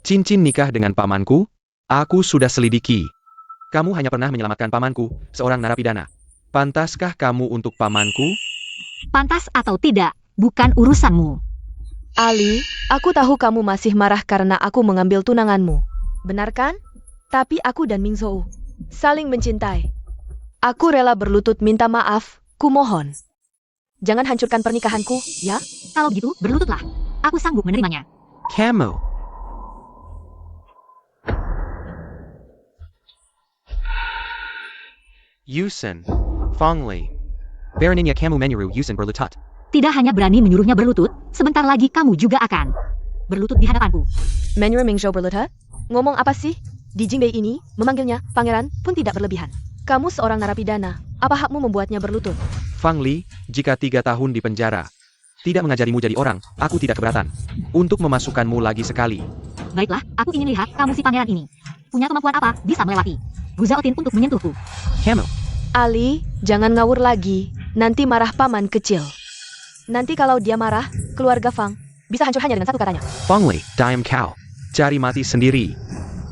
cincin nikah dengan pamanku? Aku sudah selidiki. Kamu hanya pernah menyelamatkan pamanku, seorang narapidana. Pantaskah kamu untuk pamanku? Pantas atau tidak, bukan urusanmu. Ali, aku tahu kamu masih marah karena aku mengambil tunanganmu. Benar kan? Tapi aku dan Mingzhou saling mencintai. Aku rela berlutut minta maaf, kumohon. Jangan hancurkan pernikahanku, ya? Kalau begitu, berlututlah. Aku sanggup menerimanya. Kamu. Yusin, Fang Li. Beraninya kamu menyuruh Yusin berlutut. Tidak hanya berani menyuruhnya berlutut, sebentar lagi kamu juga akan berlutut di hadapanku. Menyuruh Mingzhou berlutut? Ngomong apa sih? Di Jingbei ini, memanggilnya pangeran pun tidak berlebihan. Kamu seorang narapidana, apa hakmu membuatnya berlutut? Fang Li, jika 3 tahun di penjara tidak mengajarimu jadi orang, aku tidak keberatan untuk memasukkanmu lagi sekali. Baiklah, aku ingin lihat kamu si pangeran ini. Punya kemampuan apa bisa melewati Gu Zhaotin untuk menyentuhku. Kamu. Ali, jangan ngawur lagi, nanti marah paman kecil. Nanti kalau dia marah, keluarga Fang bisa hancur hanya dengan satu katanya. Fang Li, diam kau. Cari mati sendiri.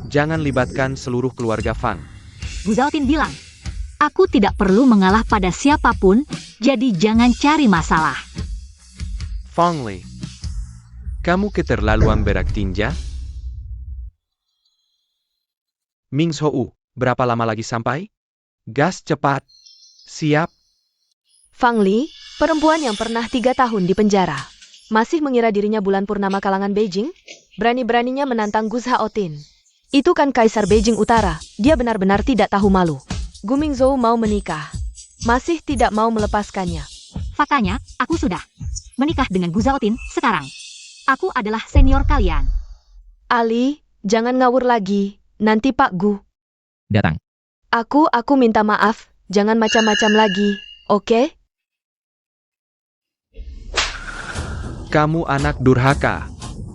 Jangan libatkan seluruh keluarga Fang. Gu Zhaotin bilang, aku tidak perlu mengalah pada siapapun, jadi jangan cari masalah. Fang Li, kamu keterlaluan bertinja? Mingzhou, berapa lama lagi sampai? Gas cepat. Siap. Fang Li, perempuan yang pernah 3 tahun di penjara, masih mengira dirinya bulan purnama kalangan Beijing? Berani-beraninya menantang Gu Zhaotin. Itu kan Kaisar Beijing Utara, dia benar-benar tidak tahu malu. Gu Mingzhou mau menikah, masih tidak mau melepaskannya. Faktanya, aku sudah menikah dengan Gu Zhaotin sekarang. Aku adalah senior kalian. Ali, jangan ngawur lagi, nanti Pak Gu. Datang. Aku minta maaf, jangan macam-macam lagi, oke? Kamu anak durhaka.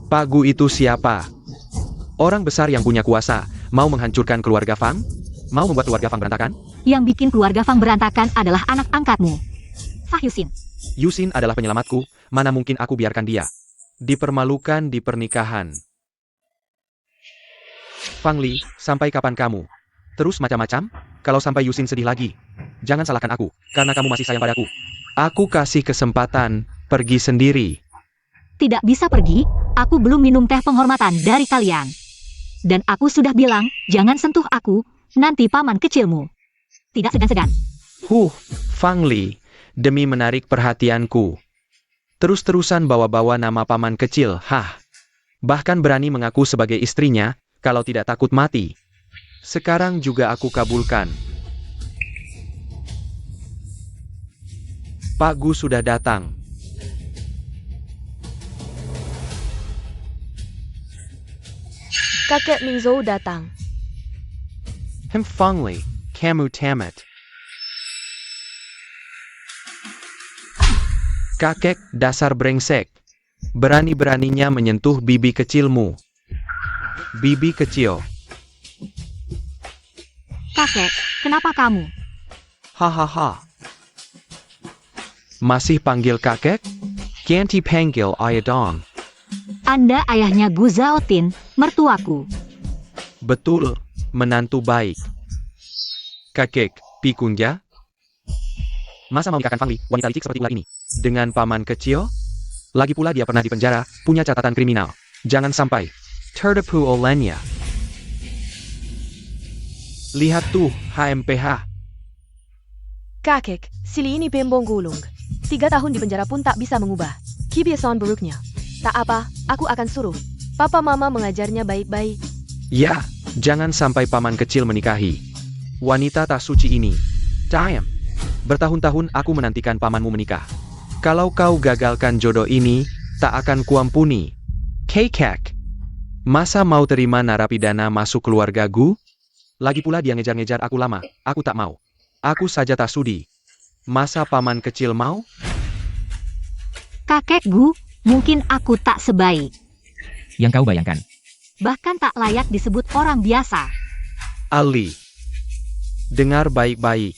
Pak Gu itu siapa? Orang besar yang punya kuasa, mau menghancurkan keluarga Fang? Mau membuat keluarga Fang berantakan? Yang bikin keluarga Fang berantakan adalah anak angkatmu, Fah Yusin. Yusin adalah penyelamatku, mana mungkin aku biarkan dia dipermalukan di pernikahan. Fang Li, sampai kapan kamu terus macam-macam? Kalau sampai Yusin sedih lagi, jangan salahkan aku, karena kamu masih sayang padaku. Aku kasih kesempatan, pergi sendiri. Tidak bisa pergi, aku belum minum teh penghormatan dari kalian. Dan aku sudah bilang, jangan sentuh aku, nanti paman kecilmu tidak segan-segan. Fang Li, demi menarik perhatianku, terus-terusan bawa-bawa nama paman kecil, bahkan berani mengaku sebagai istrinya, kalau tidak takut mati. Sekarang juga aku kabulkan. Pak Gu sudah datang. Kakek Mingzhou datang. Fang Li, kamu tamat. Kakek, dasar brengsek. Berani-beraninya menyentuh bibi kecilmu. Bibi kecil. Kakek, kenapa kamu? Hahaha. Masih panggil kakek? Ganti panggil ayah dong. Anda ayahnya Gu Zhaotin, mertuaku. Betul, menantu baik. Kakek, pikunja? Masa mau nikahkan Fang Li, wanita licik seperti ular ini, dengan paman kecil? Lagi pula dia pernah di penjara, punya catatan kriminal. Jangan sampai tertipu olehnya. Lihat tuh, HMPH. Kakek, Sili ini pembong gulung. 3 tahun di penjara pun tak bisa mengubah kebiasaan buruknya. Tak apa, aku akan suruh papa mama mengajarnya baik-baik. Ya, jangan sampai paman kecil menikahi wanita tak suci ini. Damn. Bertahun-tahun aku menantikan pamanmu menikah. Kalau kau gagalkan jodoh ini, tak akan kuampuni. Kakek. Masa mau terima narapidana masuk keluargaku? Lagi pula dia ngejar-ngejar aku lama, aku tak mau. Aku saja tak sudi. Masa paman kecil mau? Kakek Gu, mungkin aku tak sebaik. Yang kau bayangkan. Bahkan tak layak disebut orang biasa. Ali. Dengar baik-baik.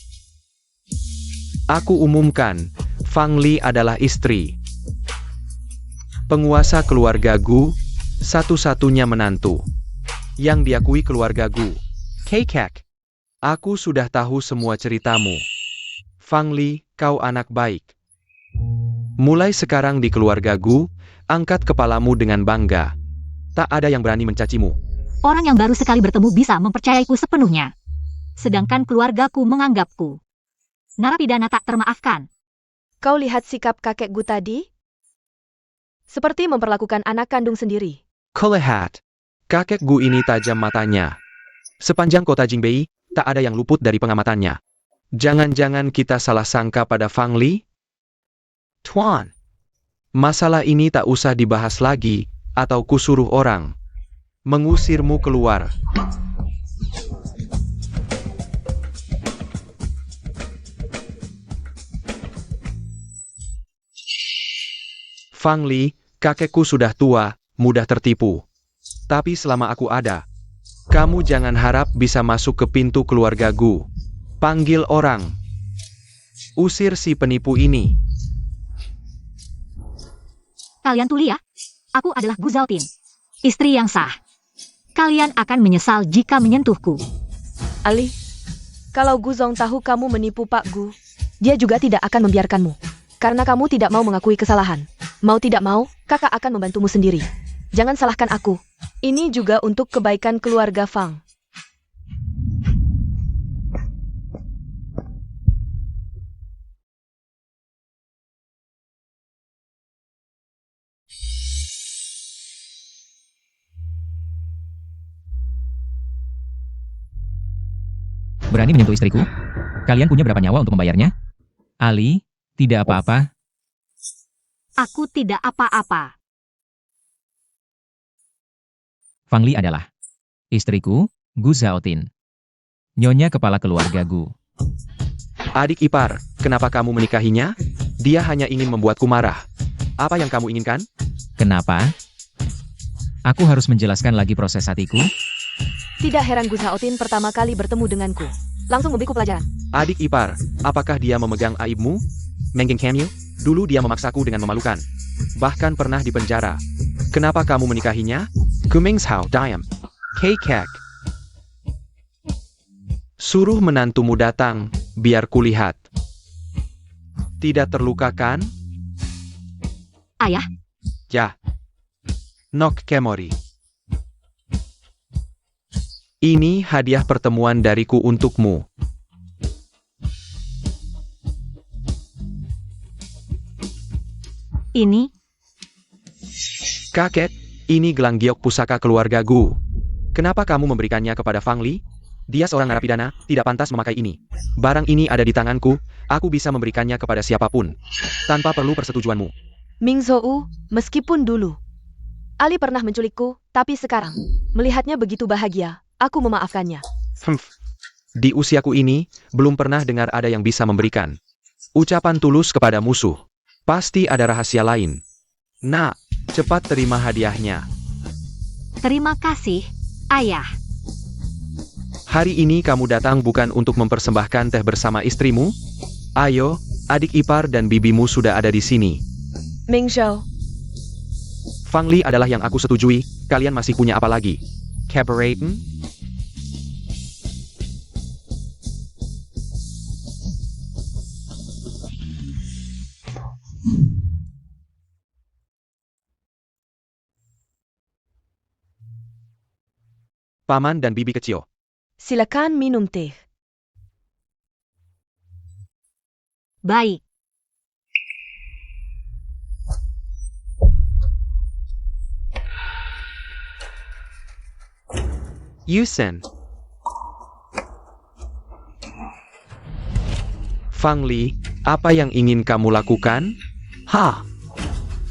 Aku umumkan, Fang Li adalah istri. Penguasa keluarga Gu, satu-satunya menantu. Yang diakui keluarga Gu. Kakek. Aku sudah tahu semua ceritamu. Fang Li, kau anak baik. Mulai sekarang di keluarga Gu, angkat kepalamu dengan bangga. Tak ada yang berani mencacimu. Orang yang baru sekali bertemu bisa mempercayaiku sepenuhnya. Sedangkan keluargaku menganggapku narapidana tak termaafkan. Kau lihat sikap kakek Gu tadi? Seperti memperlakukan anak kandung sendiri. Kau lihat. Kakek Gu ini tajam matanya. Sepanjang kota Jingbei, tak ada yang luput dari pengamatannya. Jangan-jangan kita salah sangka pada Fang Li? Tuan. Masalah ini tak usah dibahas lagi, atau kusuruh orang mengusirmu keluar. Fang Li, kakekku sudah tua, mudah tertipu. Tapi selama aku ada, kamu jangan harap bisa masuk ke pintu keluarga Gu. Panggil orang. Usir si penipu ini. Kalian tuli ya? Aku adalah Gu Zhaotin, istri yang sah. Kalian akan menyesal jika menyentuhku. Ali, kalau Gu Zong tahu kamu menipu Pak Gu, dia juga tidak akan membiarkanmu. Karena kamu tidak mau mengakui kesalahan. Mau tidak mau, kakak akan membantumu sendiri. Jangan salahkan aku. Ini juga untuk kebaikan keluarga Fang. Berani menyentuh istriku? Kalian punya berapa nyawa untuk membayarnya? Ali, tidak apa-apa. Aku tidak apa-apa. Fang Li adalah istriku, Gu Zhaotin. Nyonya kepala keluarga Gu. Adik ipar, kenapa kamu menikahinya? Dia hanya ingin membuatku marah. Apa yang kamu inginkan? Kenapa? Aku harus menjelaskan lagi proses hatiku? Tidak heran Gu Zhaotin pertama kali bertemu denganku. Langsung memberiku pelajaran. Adik ipar, apakah dia memegang aibmu? Menggeng Camille? Dulu dia memaksaku dengan memalukan. Bahkan pernah dipenjara. Kenapa kamu menikahinya? Kumingshao Diam. Kakek. Suruh menantumu datang, biar kulihat. Tidak terluka kan? Ayah, Ya. Nok Kemori. Ini hadiah pertemuan dariku untukmu. ini Kakek, ini gelang giok pusaka keluarga Gu. Kenapa kamu memberikannya kepada Fang Li? Dia seorang narapidana, tidak pantas memakai ini. Barang ini ada di tanganku, aku bisa memberikannya kepada siapapun. Tanpa perlu persetujuanmu. Ming Zhou, meskipun dulu Ali pernah menculikku, tapi sekarang melihatnya begitu bahagia, aku memaafkannya. Di usiaku ini, belum pernah dengar ada yang bisa memberikan ucapan tulus kepada musuh. Pasti ada rahasia lain. Nak, cepat terima hadiahnya. terima kasih, Ayah. Hari ini kamu datang bukan untuk mempersembahkan teh bersama istrimu? Ayo, adik ipar dan bibimu sudah ada di sini. Ming Zhou, Fang Li adalah yang aku setujui, kalian masih punya apa lagi? Cabaretten? Paman dan bibi kecil. silakan minum teh. Baik. Yusen. Fang Li, apa yang ingin kamu lakukan?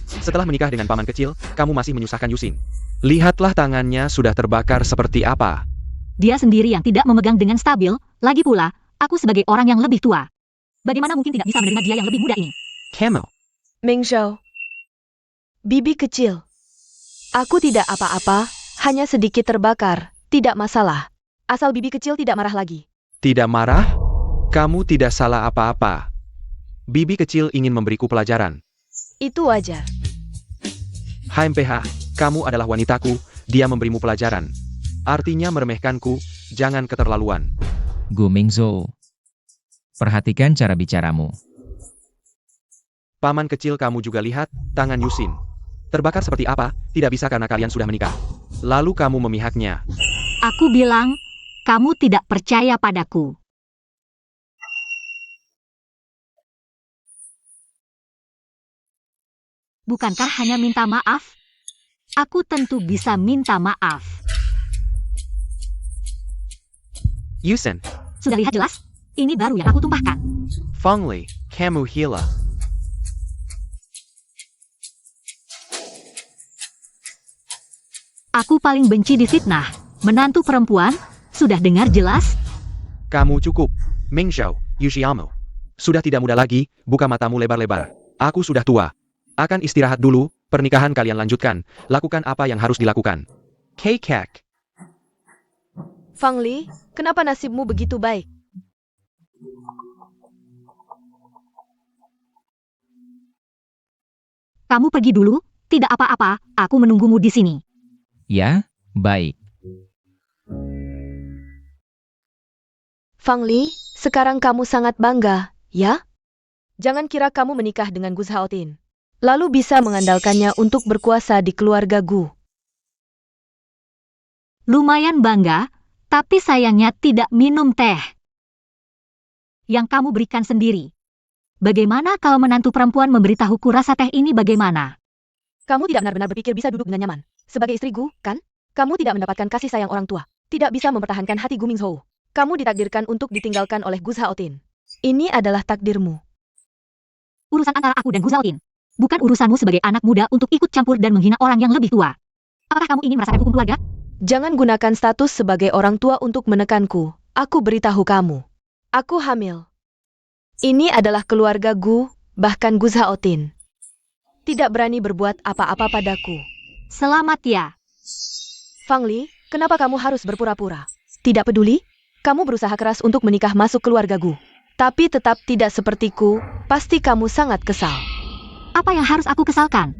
Setelah menikah dengan paman kecil, kamu masih menyusahkan Yusin. Lihatlah tangannya sudah terbakar seperti apa. Dia sendiri yang tidak memegang dengan stabil, lagi pula, aku sebagai orang yang lebih tua. Bagaimana mungkin tidak bisa menerima dia yang lebih muda ini? Camel. Meng Zhao. Bibi kecil. Aku tidak apa-apa, hanya sedikit terbakar, tidak masalah. Asal bibi kecil tidak marah lagi. Tidak marah? Kamu tidak salah apa-apa. Bibi kecil ingin memberiku pelajaran. Itu wajar. HMPH, kamu adalah wanitaku, dia memberimu pelajaran. Artinya meremehkanku, jangan keterlaluan. Gu Mingzhou. Perhatikan cara bicaramu. Paman kecil kamu juga lihat, tangan Yusin. Terbakar seperti apa, tidak bisa karena kalian sudah menikah. Lalu kamu memihaknya. Aku bilang, kamu tidak percaya padaku. Bukankah hanya minta maaf? Aku tentu bisa minta maaf. Yusin. Sudah lihat jelas? Ini baru yang aku tumpahkan. Fang Li, kamu gila. Aku paling benci difitnah. Menantu perempuan, sudah dengar jelas? Kamu cukup. Meng Zhao, Yushiamo. Sudah tidak muda lagi, buka matamu lebar-lebar. Aku sudah tua. Akan istirahat dulu, pernikahan kalian lanjutkan. Lakukan apa yang harus dilakukan. Kek. Fang Li, kenapa nasibmu begitu baik? Kamu pergi dulu, tidak apa-apa, aku menunggumu di sini. Ya, baik. Fang Li, sekarang kamu sangat bangga, ya? Jangan kira kamu menikah dengan Gu Zhaotin, lalu bisa mengandalkannya untuk berkuasa di keluarga Gu. Lumayan bangga, tapi sayangnya tidak minum teh. Yang kamu berikan sendiri. Bagaimana kalau menantu perempuan memberitahuku rasa teh ini bagaimana? Kamu tidak benar-benar berpikir bisa duduk dengan nyaman. Sebagai istri Gu, kan? Kamu tidak mendapatkan kasih sayang orang tua. Tidak bisa mempertahankan hati Gu Mingzhou. Kamu ditakdirkan untuk ditinggalkan oleh Gu Zhaotin. Ini adalah takdirmu. Urusan antara aku dan Gu Zhaotin. Bukan urusanmu sebagai anak muda untuk ikut campur dan menghina orang yang lebih tua. Apakah kamu ingin merasakan hukum keluarga? Jangan gunakan status sebagai orang tua untuk menekanku. Aku beritahu kamu. Aku hamil. Ini adalah keluarga Gu, bahkan Gu Zhaotin. Tidak berani berbuat apa-apa padaku. Selamat ya. Fang Li, kenapa kamu harus berpura-pura? Tidak peduli? Kamu berusaha keras untuk menikah masuk keluarga Gu. Tapi tetap tidak sepertiku, pasti kamu sangat kesal. Apa yang harus aku kesalkan?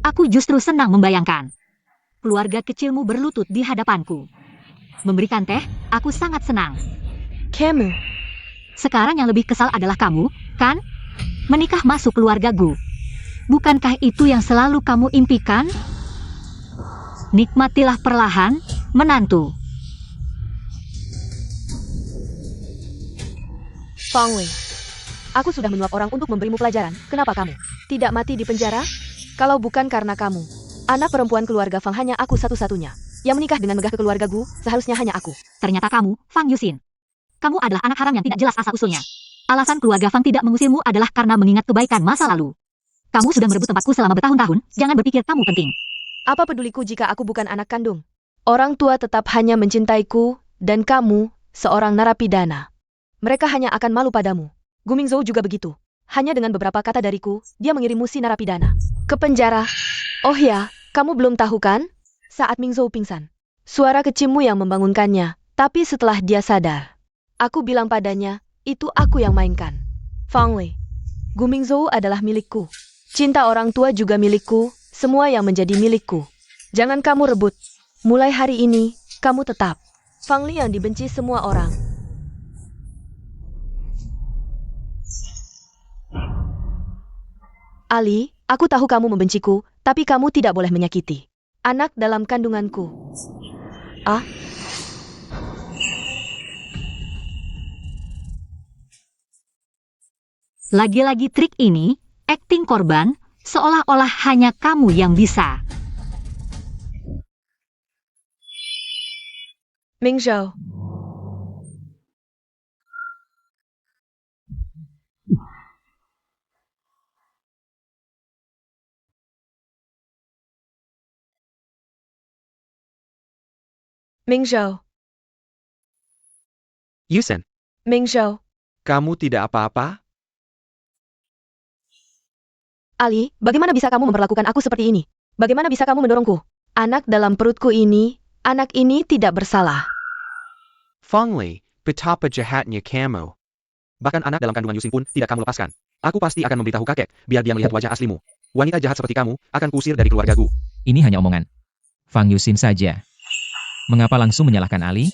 Aku justru senang membayangkan. Keluarga kecilmu berlutut di hadapanku. Memberikan teh, aku sangat senang. Kamu. Sekarang yang lebih kesal adalah kamu, kan? Menikah masuk keluarga Gu. Bukankah itu yang selalu kamu impikan? Nikmatilah perlahan, menantu. Fang Wei, aku sudah menyuap orang untuk memberimu pelajaran. Kenapa kamu tidak mati di penjara? Kalau bukan karena kamu, anak perempuan keluarga Fang hanya aku satu-satunya. Yang menikah dengan megah ke keluarga Gu, seharusnya hanya aku. Ternyata kamu, Fang Yusin. Kamu adalah anak haram yang tidak jelas asal-usulnya. Alasan keluarga Fang tidak mengusirmu adalah karena mengingat kebaikan masa lalu. Kamu sudah merebut tempatku selama bertahun-tahun, jangan berpikir kamu penting. Apa peduliku jika aku bukan anak kandung? Orang tua tetap hanya mencintaiku, dan kamu, seorang narapidana. Mereka hanya akan malu padamu. Gu Mingzhou juga begitu. Hanya dengan beberapa kata dariku, dia mengirimmu si narapidana ke penjara. Oh ya, kamu belum tahu kan? Saat Mingzhou pingsan, suara kecilmu yang membangunkannya. Tapi setelah dia sadar, aku bilang padanya, itu aku yang mainkan. Fang Wei, Gu Mingzhou adalah milikku. Cinta orang tua juga milikku, semua yang menjadi milikku. Jangan kamu rebut. Mulai hari ini, kamu tetap Fang Li yang dibenci semua orang. Ali, aku tahu kamu membenciku, tapi kamu tidak boleh menyakiti anak dalam kandunganku. Ah? Lagi-lagi trik ini, akting korban, seolah-olah hanya kamu yang bisa. Ming Zhou. Ming Zhou. Yusen, Ming Zhou. kamu tidak apa-apa? Ali, bagaimana bisa kamu memperlakukan aku seperti ini? Bagaimana bisa kamu mendorongku? Anak dalam perutku ini, anak ini tidak bersalah. Fangli, betapa jahatnya kamu. Bahkan anak dalam kandungan Yusin pun tidak kamu lepaskan. Aku pasti akan memberitahu kakek, biar dia melihat wajah aslimu. Wanita jahat seperti kamu, akan kusir dari keluargaku. Ini hanya omongan. Fang Yusin saja. Mengapa langsung menyalahkan Ali?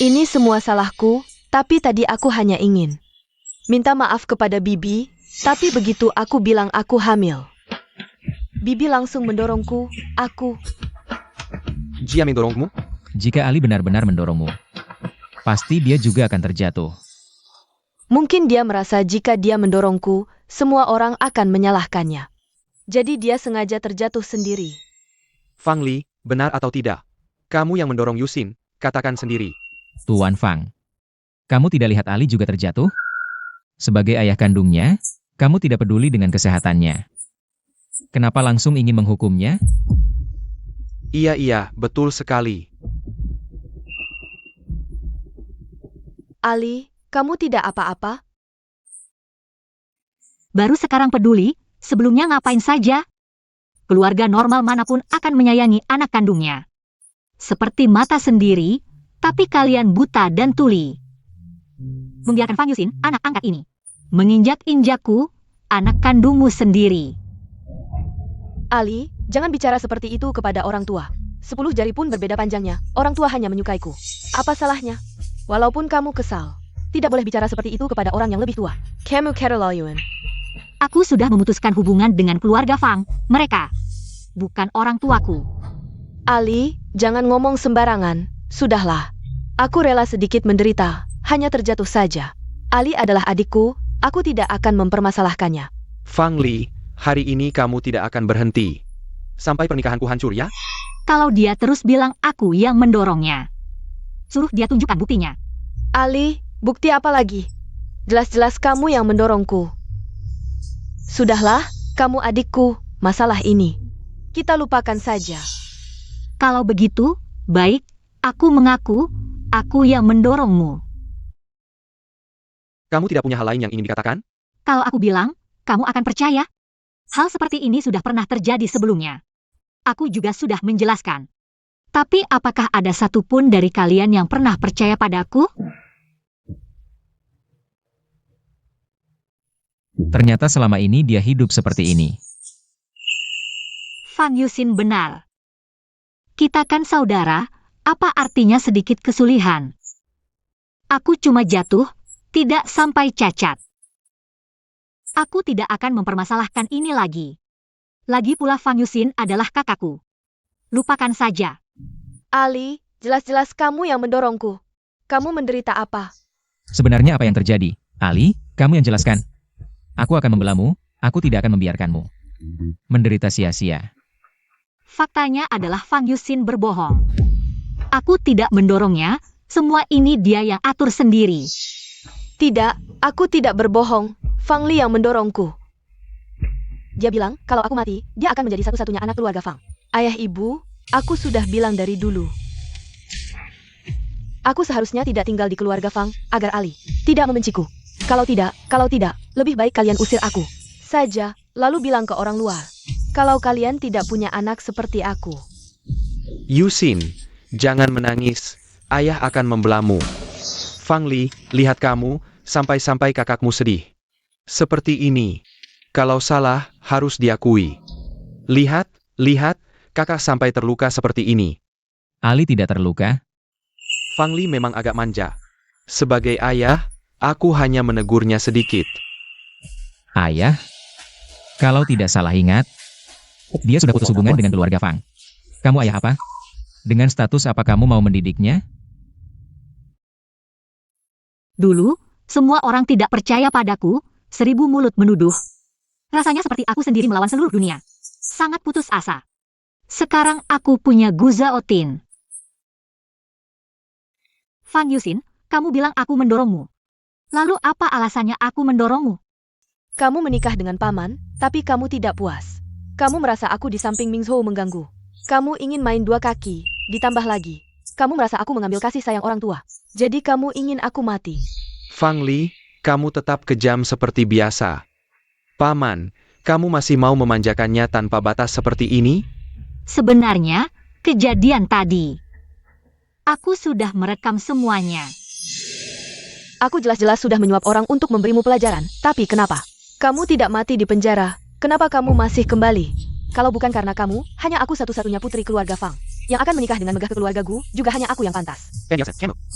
Ini semua salahku, tapi tadi aku hanya ingin minta maaf kepada Bibi, tapi begitu aku bilang aku hamil, Bibi langsung mendorongku, Jia mendorongmu? Jika Ali benar-benar mendorongmu, pasti dia juga akan terjatuh. Mungkin dia merasa jika dia mendorongku, semua orang akan menyalahkannya. Jadi dia sengaja terjatuh sendiri. Fangli, benar atau tidak? Kamu yang mendorong Yusin, katakan sendiri. Tuan Fang, kamu tidak lihat Ali juga terjatuh? Sebagai ayah kandungnya, kamu tidak peduli dengan kesehatannya. Kenapa langsung ingin menghukumnya? Iya, betul sekali. Ali, kamu tidak apa-apa? Baru sekarang peduli, sebelumnya ngapain saja? Keluarga normal manapun akan menyayangi anak kandungnya. Seperti mata sendiri, tapi kalian buta dan tuli. Membiarkan Fang Yusin, anak angkat ini, menginjak-injakku, anak kandungmu sendiri. Ali, jangan bicara seperti itu kepada orang tua. 10 jari pun berbeda panjangnya, orang tua hanya menyukaiku. Apa salahnya? Walaupun kamu kesal, tidak boleh bicara seperti itu kepada orang yang lebih tua. Kamu keterlaluan. Aku sudah memutuskan hubungan dengan keluarga Fang, mereka, bukan orang tuaku. Ali, jangan ngomong sembarangan. Sudahlah. Aku rela sedikit menderita, hanya terjatuh saja. Ali adalah adikku, aku tidak akan mempermasalahkannya. Fangli, hari ini kamu tidak akan berhenti. Sampai pernikahanku hancur ya? Kalau dia terus bilang aku yang mendorongnya, suruh dia tunjukkan buktinya. Ali, bukti apa lagi? Jelas-jelas kamu yang mendorongku. Sudahlah, kamu adikku, masalah ini kita lupakan saja. Kalau begitu, baik, aku mengaku, aku yang mendorongmu. Kamu tidak punya hal lain yang ingin dikatakan? Kalau aku bilang, kamu akan percaya? Hal seperti ini sudah pernah terjadi sebelumnya. Aku juga sudah menjelaskan. Tapi apakah ada satupun dari kalian yang pernah percaya padaku? Ternyata selama ini dia hidup seperti ini. Fang Yusin benar. Kita kan saudara, apa artinya sedikit kesulihan? Aku cuma jatuh, tidak sampai cacat. Aku tidak akan mempermasalahkan ini lagi. Lagi pula Fang Yusin adalah kakakku. Lupakan saja. Ali, jelas-jelas kamu yang mendorongku. Kamu menderita apa? Sebenarnya apa yang terjadi? Ali, kamu yang jelaskan. Aku akan membelamu, aku tidak akan membiarkanmu menderita sia-sia. Faktanya adalah Fang Yusin berbohong. Aku tidak mendorongnya, semua ini dia yang atur sendiri. Tidak, aku tidak berbohong. Fang Li yang mendorongku. Dia bilang, kalau aku mati, dia akan menjadi satu-satunya anak keluarga Fang. Ayah ibu, aku sudah bilang dari dulu. Aku seharusnya tidak tinggal di keluarga Fang, agar Ali tidak membenciku. Kalau tidak, lebih baik kalian usir aku saja, lalu bilang ke orang luar. Kalau kalian tidak punya anak seperti aku. Yusin, jangan menangis. Ayah akan membelamu. Fangli, lihat kamu, sampai-sampai kakakmu sedih. Seperti ini. Kalau salah, harus diakui. Lihat, kakak sampai terluka seperti ini. Ali tidak terluka. Fangli memang agak manja. Sebagai ayah, aku hanya menegurnya sedikit. Ayah? Kalau tidak salah ingat, dia sudah putus hubungan dengan keluarga Fang. Kamu ayah apa? Dengan status apa kamu mau mendidiknya? Dulu, semua orang tidak percaya padaku, 1000 mulut menuduh. Rasanya seperti aku sendiri melawan seluruh dunia. Sangat putus asa. Sekarang aku punya Guzaotin. Fang Yuxin, kamu bilang aku mendorongmu. Lalu apa alasannya aku mendorongmu? Kamu menikah dengan paman, tapi kamu tidak puas. Kamu merasa aku di samping Ming Zhou mengganggu. Kamu ingin main dua kaki, ditambah lagi. Kamu merasa aku mengambil kasih sayang orang tua. Jadi kamu ingin aku mati. Fang Li, kamu tetap kejam seperti biasa. Paman, kamu masih mau memanjakannya tanpa batas seperti ini? Sebenarnya, kejadian tadi. Aku sudah merekam semuanya. Aku jelas-jelas sudah menyuap orang untuk memberimu pelajaran. Tapi kenapa? Kamu tidak mati di penjara. Kenapa kamu masih kembali? Kalau bukan karena kamu, hanya aku satu-satunya putri keluarga Fang. Yang akan menikah dengan megah keluarga Gu, juga hanya aku yang pantas.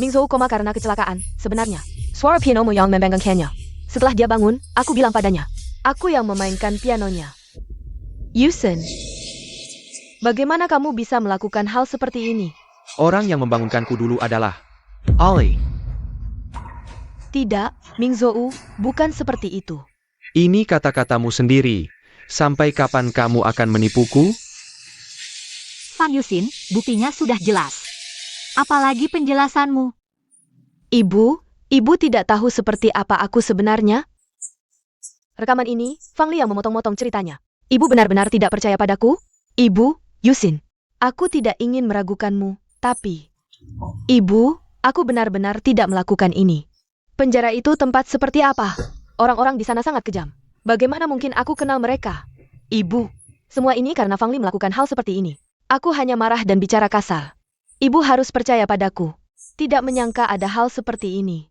Ming Zhou koma karena kecelakaan, sebenarnya. Suara pianomu yang membanggakannya. Setelah dia bangun, aku bilang padanya. Aku yang memainkan pianonya. Yusen, bagaimana kamu bisa melakukan hal seperti ini? Orang yang membangunkanku dulu adalah Ali. Tidak, Ming Zhou, bukan seperti itu. Ini kata-katamu sendiri. Sampai kapan kamu akan menipuku? Fang Yuxin, buktinya sudah jelas. Apalagi penjelasanmu? Ibu tidak tahu seperti apa aku sebenarnya? Rekaman ini, Fang Li yang memotong-motong ceritanya. Ibu benar-benar tidak percaya padaku? Ibu, Yuxin, aku tidak ingin meragukanmu, tapi... Ibu, aku benar-benar tidak melakukan ini. Penjara itu tempat seperti apa? Orang-orang di sana sangat kejam. Bagaimana mungkin aku kenal mereka? Ibu, semua ini karena Fang Li melakukan hal seperti ini. Aku hanya marah dan bicara kasar. Ibu harus percaya padaku. Tidak menyangka ada hal seperti ini.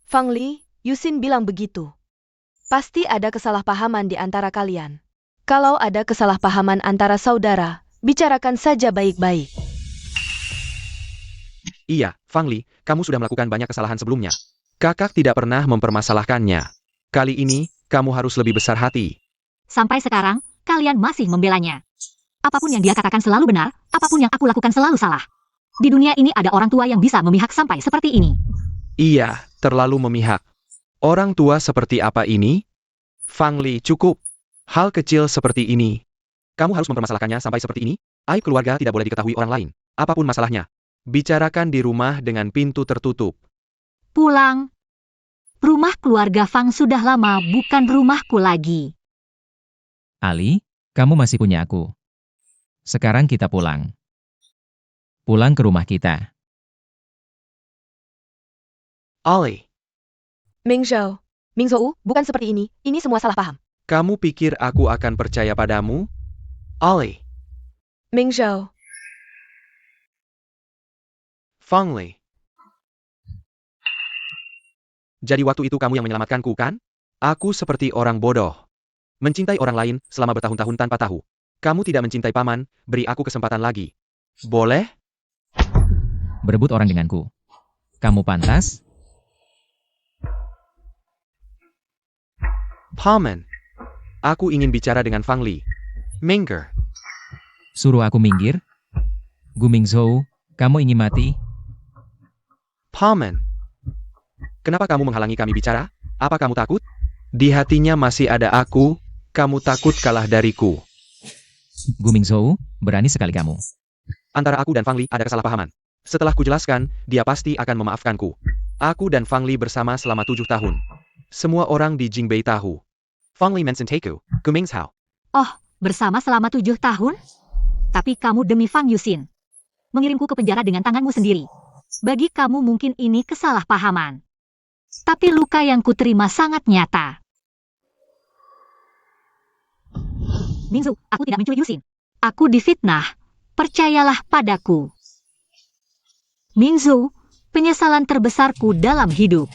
Fang Li, Yuxin bilang begitu. Pasti ada kesalahpahaman di antara kalian. Kalau ada kesalahpahaman antara saudara, bicarakan saja baik-baik. Iya, Fang Li, kamu sudah melakukan banyak kesalahan sebelumnya. Kakak tidak pernah mempermasalahkannya. Kali ini, kamu harus lebih besar hati. Sampai sekarang, kalian masih membelanya. Apapun yang dia katakan selalu benar, apapun yang aku lakukan selalu salah. Di dunia ini ada orang tua yang bisa memihak sampai seperti ini. Iya, terlalu memihak. Orang tua seperti apa ini? Fang Li, cukup. Hal kecil seperti ini. Kamu harus mempermasalahkannya sampai seperti ini? Aib keluarga tidak boleh diketahui orang lain. Apapun masalahnya. Bicarakan di rumah dengan pintu tertutup. Pulang. Rumah keluarga Fang sudah lama bukan rumahku lagi. Ali, kamu masih punya aku. Sekarang kita pulang. Pulang ke rumah kita. Ali, Ming Zhou, bukan seperti ini. Ini semua salah paham. kamu pikir aku akan percaya padamu? Ali, Ming Zhou, Fang Li. Jadi waktu itu kamu yang menyelamatkanku, kan? Aku seperti orang bodoh. Mencintai orang lain selama bertahun-tahun tanpa tahu. Kamu tidak mencintai paman, beri aku kesempatan lagi. Boleh? Berebut orang denganku. Kamu pantas? Paman. Aku ingin bicara dengan Fang Li. Minggir. Suruh aku minggir? Gu Mingzhou, kamu ingin mati? Paman. Kenapa kamu menghalangi kami bicara? Apa kamu takut? Di hatinya masih ada aku, kamu takut kalah dariku. Gu Mingzhou, berani sekali kamu. Antara aku dan Fang Li ada kesalahpahaman. Setelah kujelaskan, dia pasti akan memaafkanku. Aku dan Fang Li bersama selama 7 tahun. Semua orang di Jingbei tahu. Fang Li mencintai Gu Mingzhou. Oh, bersama selama 7 tahun? Tapi kamu demi Fang Yuxin. Mengirimku ke penjara dengan tanganmu sendiri. Bagi kamu mungkin ini kesalahpahaman. Tapi luka yang kuterima sangat nyata. Mingzu, aku tidak menculik Yuxin. Aku difitnah. Percayalah padaku. Mingzu, penyesalan terbesarku dalam hidup.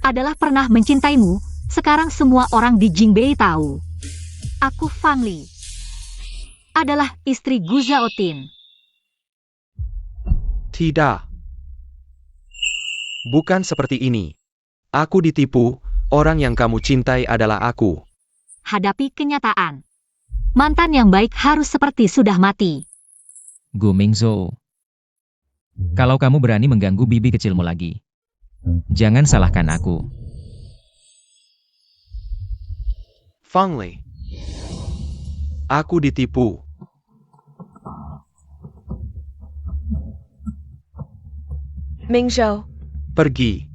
Adalah pernah mencintaimu, sekarang semua orang di Jingbei tahu. Aku Fang Li. Adalah istri Gu Zhaotin. Tidak. Bukan seperti ini. Aku ditipu, Orang yang kamu cintai adalah aku. Hadapi kenyataan. Mantan yang baik harus seperti sudah mati. Gu Mingzhou. Kalau kamu berani mengganggu bibi kecilmu lagi, jangan salahkan aku. Fang Li. Aku ditipu. Mingzhou, Pergi.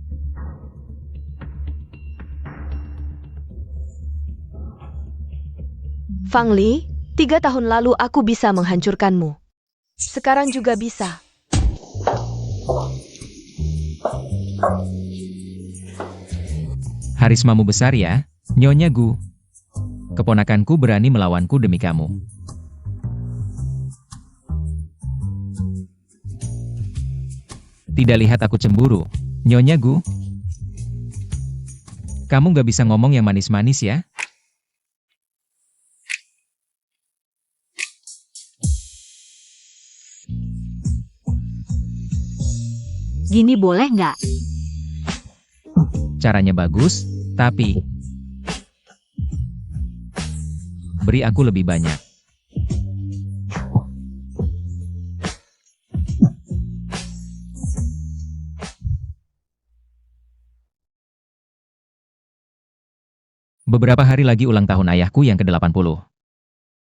Fang Li, 3 tahun lalu aku bisa menghancurkanmu. Sekarang juga bisa. Harismamu besar ya, Nyonya Gu. Keponakanku berani melawanku demi kamu. Tidak lihat aku cemburu, Nyonya Gu. Kamu gak bisa ngomong yang manis-manis ya? Gini boleh nggak? Caranya bagus, tapi beri aku lebih banyak. Beberapa hari lagi ulang tahun ayahku yang ke-80.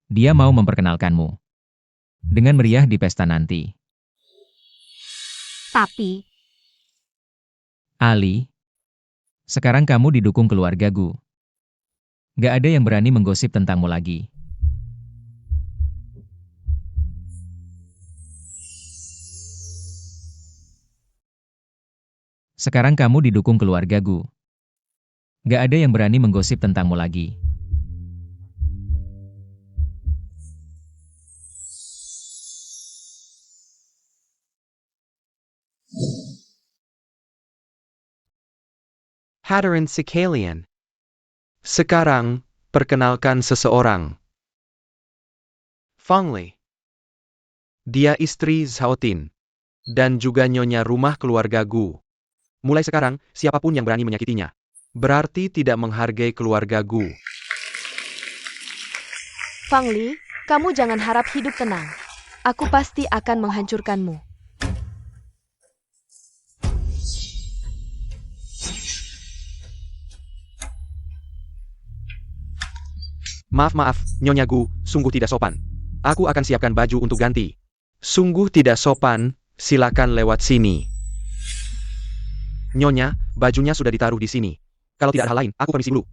Dia mau memperkenalkanmu dengan meriah di pesta nanti. Tapi, Ali, sekarang kamu didukung keluarga Gu. Gak ada yang berani menggosip tentangmu lagi. Sekarang kamu didukung keluarga Gu. Gak ada yang berani menggosip tentangmu lagi. Hadirin sekalian. Sekarang, perkenalkan seseorang. Fang Li. Dia istri Zhao Tin. Dan juga nyonya rumah keluarga Gu. Mulai sekarang, siapapun yang berani menyakitinya, berarti tidak menghargai keluarga Gu. Fang Li, kamu jangan harap hidup tenang. Aku pasti akan menghancurkanmu. Maaf, Nyonya Gu, sungguh tidak sopan. Aku akan siapkan baju untuk ganti. Sungguh tidak sopan, silakan lewat sini. Nyonya, bajunya sudah ditaruh di sini. Kalau tidak ada hal lain, aku permisi dulu.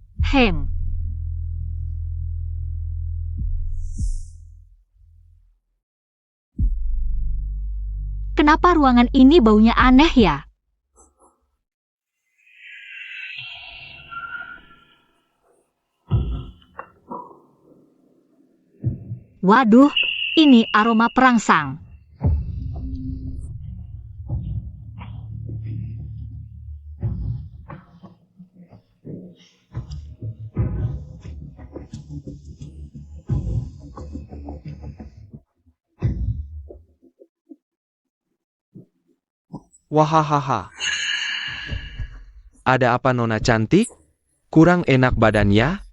Kenapa ruangan ini baunya aneh ya? Waduh, ini aroma perangsang. Wahahaha. Ada apa nona cantik? Kurang enak badannya?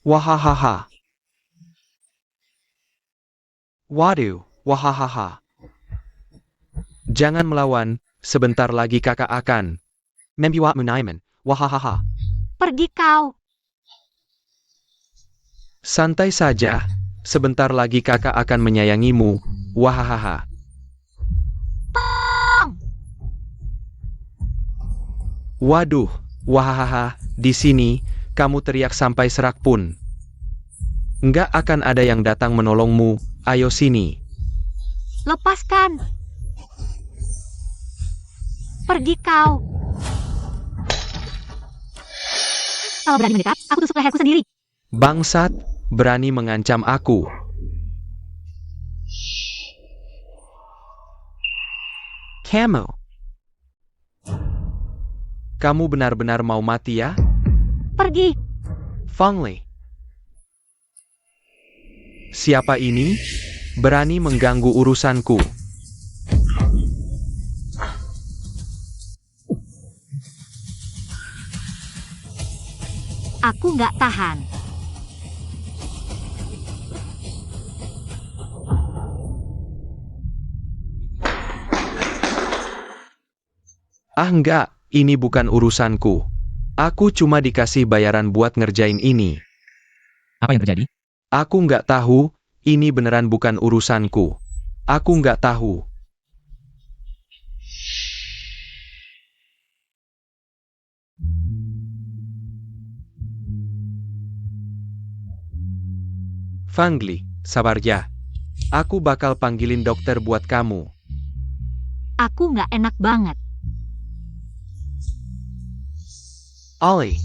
Wahahaha. Waduh, wahahaha. Jangan melawan, sebentar lagi kakak akan membuat menaiman, wahahaha. Pergi kau. Santai saja, sebentar lagi kakak akan menyayangimu, wahahaha. Waduh, wahahaha, di sini, kamu teriak sampai serak pun. Nggak akan ada yang datang menolongmu, ayo sini. Lepaskan. Pergi kau. Kalau berani mendekat, aku tusuk leherku sendiri. Bangsat, berani mengancam aku. Kamu benar-benar mau mati ya? Pergi. Fang Li. Siapa ini? Berani mengganggu urusanku. Aku nggak tahan. Ah enggak, ini bukan urusanku. Aku cuma dikasih bayaran buat ngerjain ini. Apa yang terjadi? Aku nggak tahu, ini beneran bukan urusanku. Aku nggak tahu. Fangli, sabar ya. Aku bakal panggilin dokter buat kamu. Aku nggak enak banget. Ali.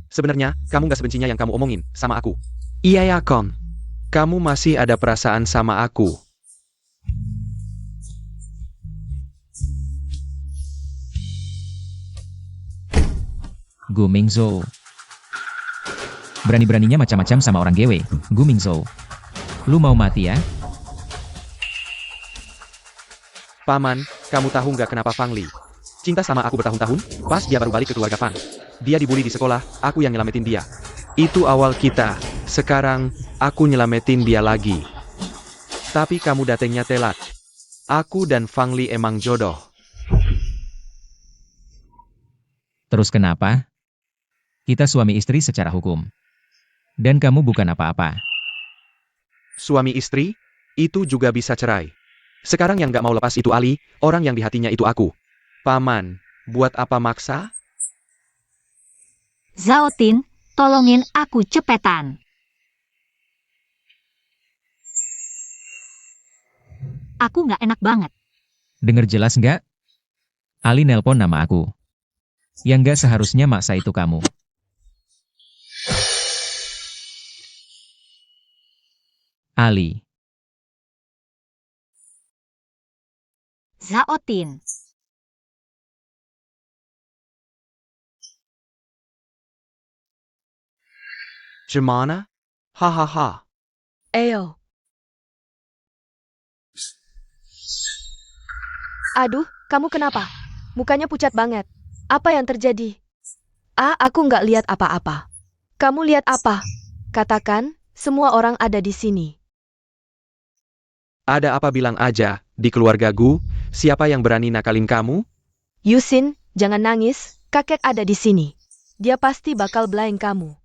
Sebenarnya, kamu nggak sebencinya yang kamu omongin sama aku. Iya ya, Kon. Kamu masih ada perasaan sama aku. Gu Mingzhou. Berani-beraninya macam-macam sama orang GW. Gu Mingzhou. Lu mau mati ya? Paman, kamu tahu nggak kenapa Fangli cinta sama aku bertahun-tahun? Pas dia baru balik ke keluarga Fang. Dia dibully di sekolah, aku yang nyelamatin dia. Itu awal kita. Sekarang, aku nyelamatin dia lagi. Tapi kamu datengnya telat. Aku dan Fangli emang jodoh. Terus kenapa? Kita suami istri secara hukum. Dan kamu bukan apa-apa. Suami istri? Itu juga bisa cerai. Sekarang yang nggak mau lepas itu Ali, orang yang di hatinya itu aku. Paman, buat apa maksa? Zhao Tin, tolongin aku cepetan. Aku nggak enak banget. Dengar jelas nggak? Ali nelpon nama aku. Yang nggak seharusnya maksa itu kamu. Ali. Zhao Tin. Gimana? Hahaha. Ayo. Aduh, kamu kenapa? Mukanya pucat banget. Apa yang terjadi? Aku nggak lihat apa-apa. Kamu lihat apa? Katakan, semua orang ada di sini. Ada apa bilang aja, di keluarga Gu, siapa yang berani nakalin kamu? Yusin, jangan nangis, kakek ada di sini. Dia pasti bakal belain kamu.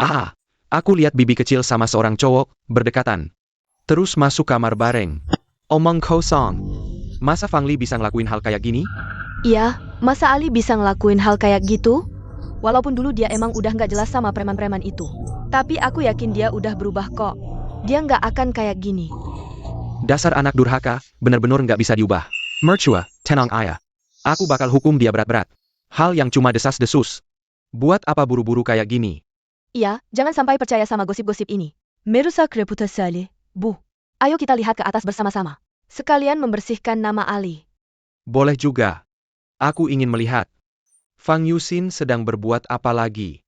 Ah, aku lihat bibi kecil sama seorang cowok, berdekatan. Terus masuk kamar bareng. Omong kosong. Masa Fangli bisa ngelakuin hal kayak gini? Iya, masa Ali bisa ngelakuin hal kayak gitu? Walaupun dulu dia emang udah nggak jelas sama preman-preman itu. Tapi aku yakin dia udah berubah kok. Dia nggak akan kayak gini. Dasar anak durhaka, bener-bener nggak bisa diubah. Mercua, tenang ayah. Aku bakal hukum dia berat-berat. Hal yang cuma desas-desus. Buat apa buru-buru kayak gini? Iya, jangan sampai percaya sama gosip-gosip ini. Merusak reputasi Ali. Bu, ayo kita lihat ke atas bersama-sama. Sekalian membersihkan nama Ali. Boleh juga. Aku ingin melihat. Fang Yusin sedang berbuat apa lagi?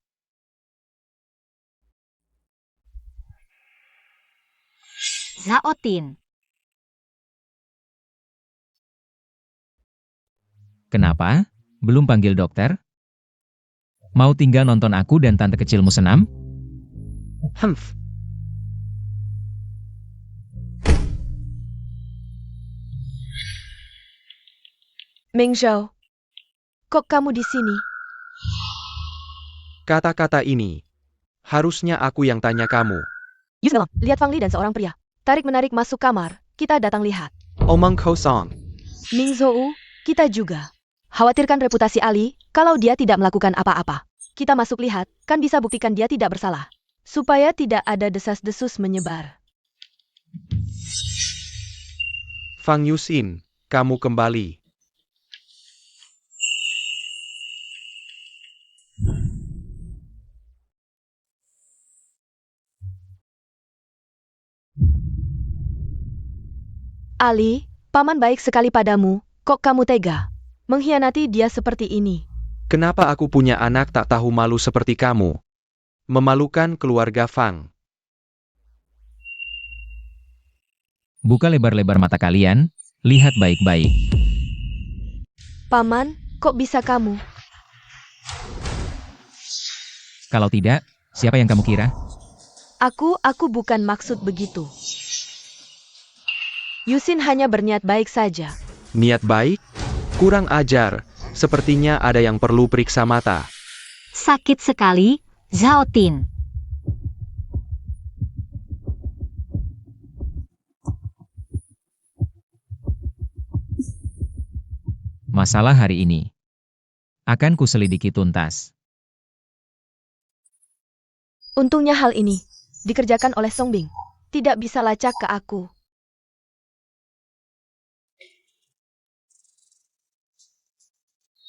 Zhao Tin. Kenapa? Belum panggil dokter? Mau tinggal nonton aku dan tante kecilmu senam? Humph. Mengzhou, kok kamu di sini? Kata-kata ini. Harusnya aku yang tanya kamu. Yusin, lihat Fangli dan seorang pria. Tarik-menarik masuk kamar, kita datang lihat. Omong kosong. Mingzhou, kita juga. Khawatirkan reputasi Ali, kalau dia tidak melakukan apa-apa. Kita masuk lihat, kan bisa buktikan dia tidak bersalah. Supaya tidak ada desas-desus menyebar. Fang Yusin, kamu kembali. Ali, paman baik sekali padamu, kok kamu tega? Mengkhianati dia seperti ini. Kenapa aku punya anak tak tahu malu seperti kamu? Memalukan keluarga Fang. Buka lebar-lebar mata kalian, lihat baik-baik. Paman, kok bisa kamu? Kalau tidak, siapa yang kamu kira? Aku bukan maksud begitu. Yusin hanya berniat baik saja. Niat baik? Kurang ajar. Sepertinya ada yang perlu periksa mata. Sakit sekali, Zhao Tin. Masalah hari ini akan kuselidiki tuntas. Untungnya hal ini dikerjakan oleh Songbing. Tidak bisa lacak ke aku.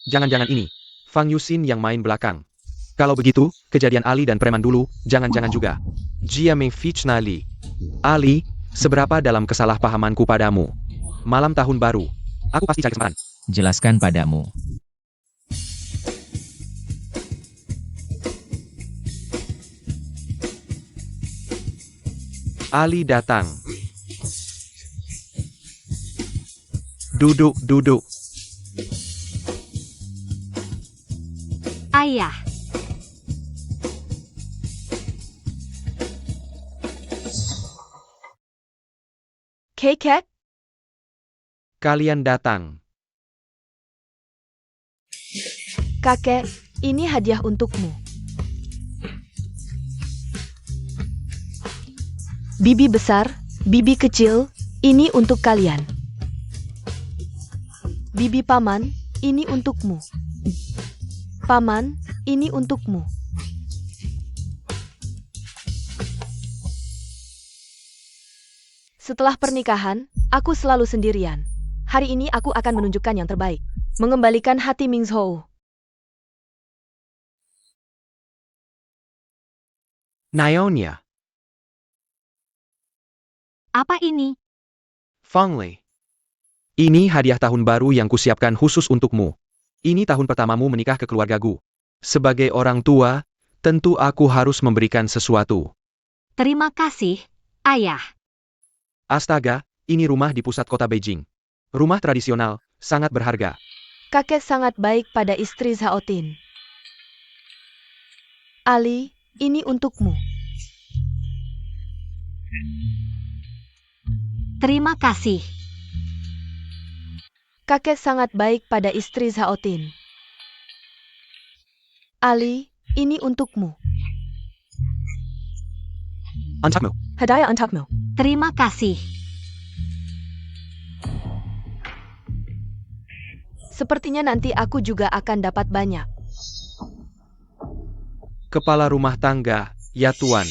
Jangan-jangan ini Fang Yusin yang main belakang. Kalau begitu, kejadian Ali dan preman dulu, jangan-jangan juga. Jia Mei Fitch Nali. Ali, seberapa dalam kesalahpahamanku padamu? Malam tahun baru. Aku pasti cari kesempatan. Jelaskan padamu. Ali datang. Duduk, duduk. Ayah. Kakek, Kalian datang. kakek, ini hadiah untukmu. Bibi besar, bibi kecil, ini untuk kalian. Bibi paman, ini untukmu. Paman, ini untukmu. Setelah pernikahan, aku selalu sendirian. Hari ini aku akan menunjukkan yang terbaik. Mengembalikan hati Ming Zhou. Naonya. Apa ini? Fang Lei. Ini hadiah tahun baru yang kusiapkan khusus untukmu. Ini tahun pertamamu menikah ke keluargaku. Sebagai orang tua, tentu aku harus memberikan sesuatu. Terima kasih, Ayah. Astaga, ini rumah di pusat kota Beijing. Rumah tradisional, sangat berharga. Kakek sangat baik pada istri Zhao Tin. Ali, ini untukmu. Terima kasih. Kakek sangat baik pada istri Zhao Tin. Ali, ini untukmu. Untukmu. Hadiah untukmu. Terima kasih. Sepertinya nanti aku juga akan dapat banyak. Kepala rumah tangga, ya tuan.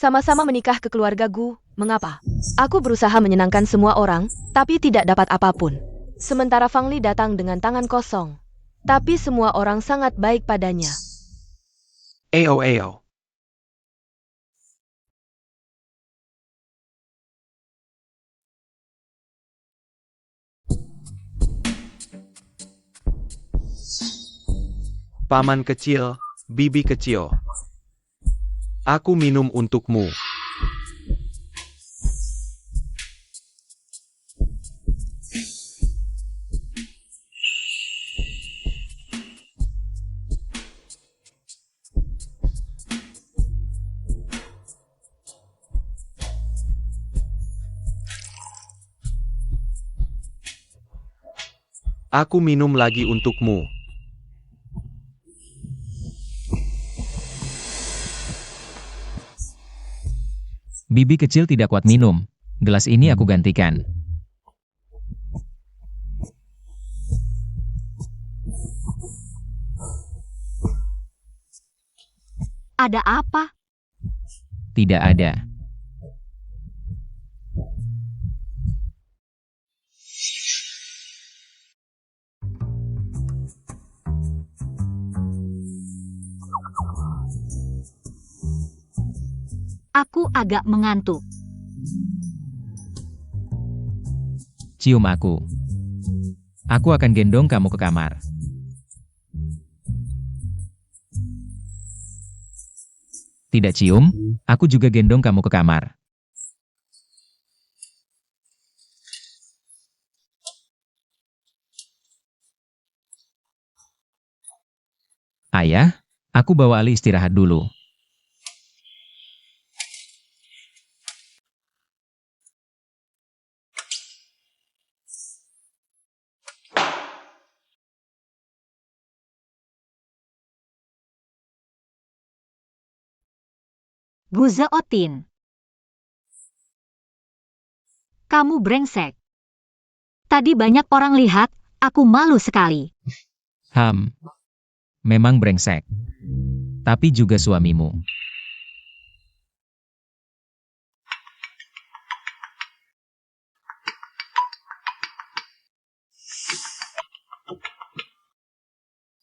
Sama-sama menikah ke keluarga Gu, mengapa? Aku berusaha menyenangkan semua orang, tapi tidak dapat apapun. Sementara Fang Li datang dengan tangan kosong. Tapi semua orang sangat baik padanya. Ao. Paman kecil, bibi kecil. Aku minum untukmu. Aku minum lagi untukmu. Bibi kecil tidak kuat minum. Gelas ini aku gantikan. Ada apa? Tidak ada. Aku agak mengantuk. Cium aku. Aku akan gendong kamu ke kamar. Tidak cium, aku juga gendong kamu ke kamar. Ayah, aku bawa Ali istirahat dulu. Gu Zeotin. Kamu brengsek. Tadi banyak orang lihat, aku malu sekali. Memang brengsek. Tapi juga suamimu.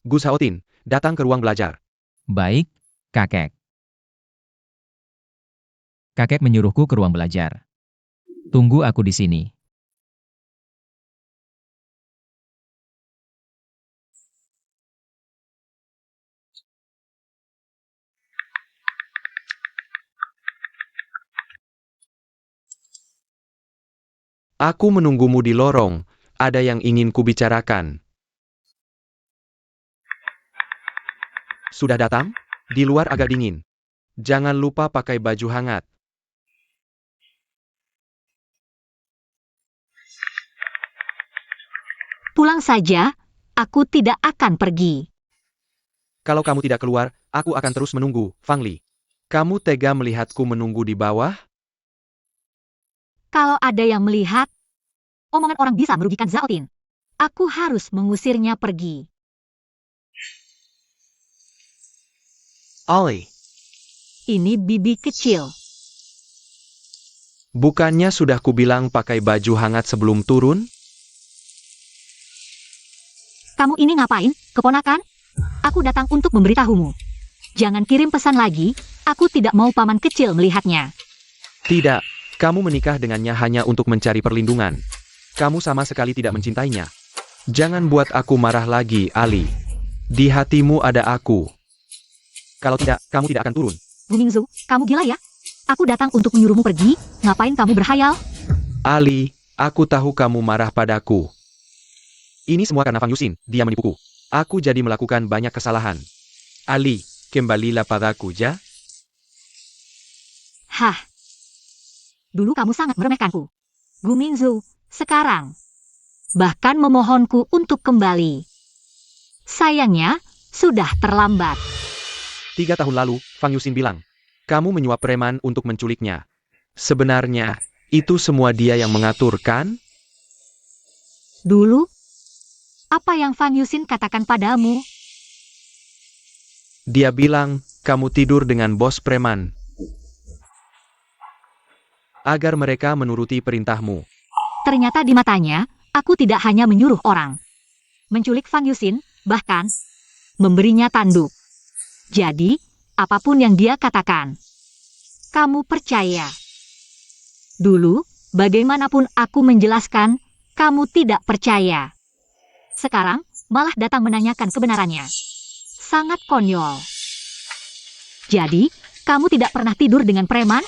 Gu Shaotin, datang ke ruang belajar. Baik, kakek. Kakek menyuruhku ke ruang belajar. Tunggu aku di sini. Aku menunggumu di lorong, ada yang ingin kubicarakan. Sudah datang? Di luar agak dingin. Jangan lupa pakai baju hangat. Pulang saja, aku tidak akan pergi. Kalau kamu tidak keluar, aku akan terus menunggu, Fang Li. Kamu tega melihatku menunggu di bawah? Kalau ada yang melihat, omongan orang bisa merugikan Zaotin. Aku harus mengusirnya pergi. Ali, Ini bibi kecil. bukannya sudah kubilang pakai baju hangat sebelum turun? Kamu ini ngapain, keponakan? Aku datang untuk memberitahumu. Jangan kirim pesan lagi, aku tidak mau paman kecil melihatnya. Tidak, kamu menikah dengannya hanya untuk mencari perlindungan. Kamu sama sekali tidak mencintainya. Jangan buat aku marah lagi, Ali. Di hatimu ada aku. Kalau tidak, kamu tidak akan turun. Gu Mingzu, kamu gila ya? Aku datang untuk menyuruhmu pergi, ngapain kamu berhayal? Ali, aku tahu kamu marah padaku. Ini semua karena Fang Yuxin, dia menipuku. Aku jadi melakukan banyak kesalahan. Ali, kembalilah padaku, ya? Hah. Dulu kamu sangat meremehkanku. Gu Mingzu, sekarang. Bahkan memohonku untuk kembali. Sayangnya, sudah terlambat. 3 tahun lalu, Fang Yuxin bilang, kamu menyuap preman untuk menculiknya. Sebenarnya, itu semua dia yang mengatur, kan? Dulu, apa yang Fang Yuxin katakan padamu? Dia bilang, kamu tidur dengan bos preman. Agar mereka menuruti perintahmu. Ternyata di matanya, aku tidak hanya menyuruh orang. Menculik Fang Yuxin, bahkan memberinya tanduk. Jadi, apapun yang dia katakan, kamu percaya. Dulu, bagaimanapun aku menjelaskan, kamu tidak percaya. Sekarang, malah datang menanyakan kebenarannya. Sangat konyol. Jadi, kamu tidak pernah tidur dengan preman?